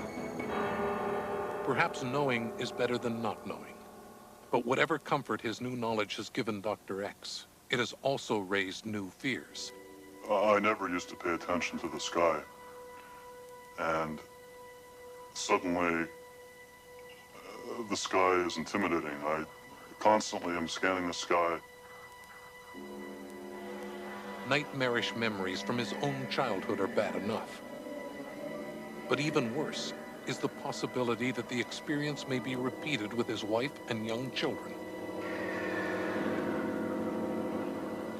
Perhaps knowing is better than not knowing. But whatever comfort his new knowledge has given Dr. X, it has also raised new fears. I never used to pay attention to the sky. And suddenly, the sky is intimidating. I constantly am scanning the sky. Nightmarish memories from his own childhood are bad enough. But even worse is the possibility that the experience may be repeated with his wife and young children.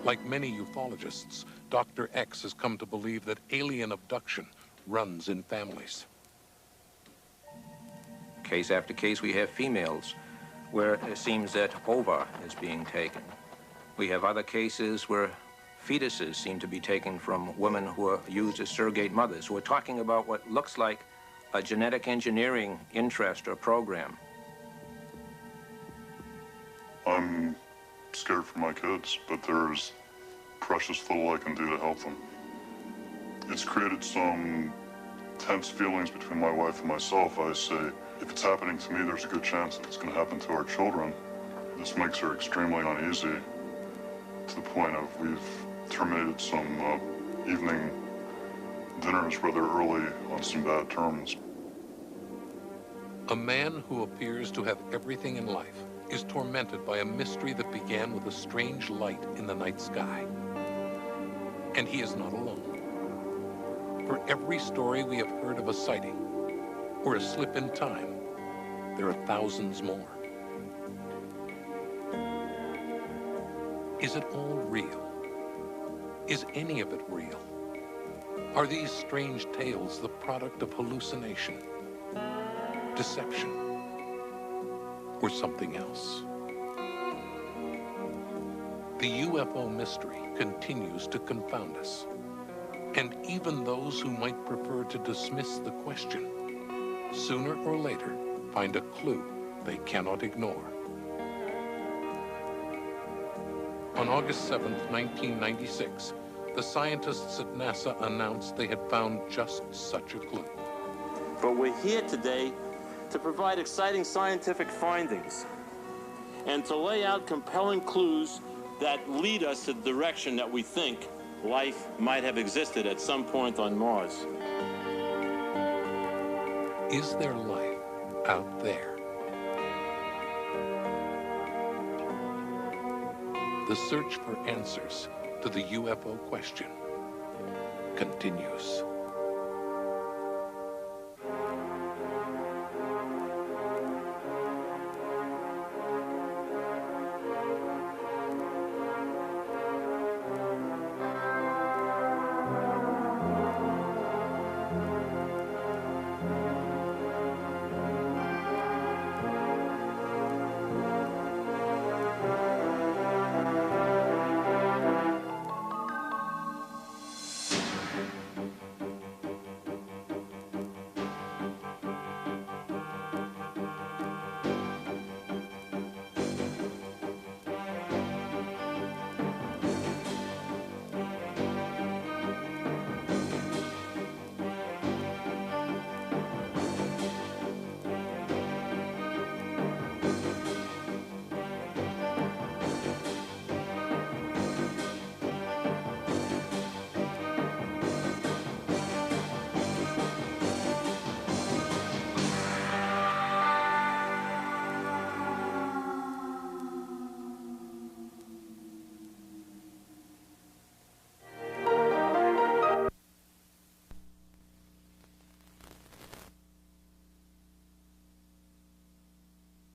Like many ufologists, Dr. X has come to believe that alien abduction runs in families. Case after case, we have females where it seems that ova is being taken. We have other cases where fetuses seem to be taken from women who are used as surrogate mothers. We're talking about what looks like a genetic engineering interest or program. I'm scared for my kids, but there's precious little I can do to help them. It's created some tense feelings between my wife and myself. I say, if it's happening to me, there's a good chance that it's going to happen to our children. This makes her extremely uneasy, to the point of we've terminated some evening dinners rather early on some bad terms. A man who appears to have everything in life is tormented by a mystery that began with a strange light in the night sky. And he is not alone. For every story we have heard of a sighting or a slip in time, there are thousands more. Is it all real? Is any of it real? Are these strange tales the product of hallucination, deception, or something else? The UFO mystery continues to confound us, and even those who might prefer to dismiss the question, sooner or later find a clue they cannot ignore. On August 7, 1996, the scientists at NASA announced they had found just such a clue. But we're here today to provide exciting scientific findings and to lay out compelling clues that lead us to the direction that we think life might have existed at some point on Mars. Is there life out there? The search for answers to the UFO question continues.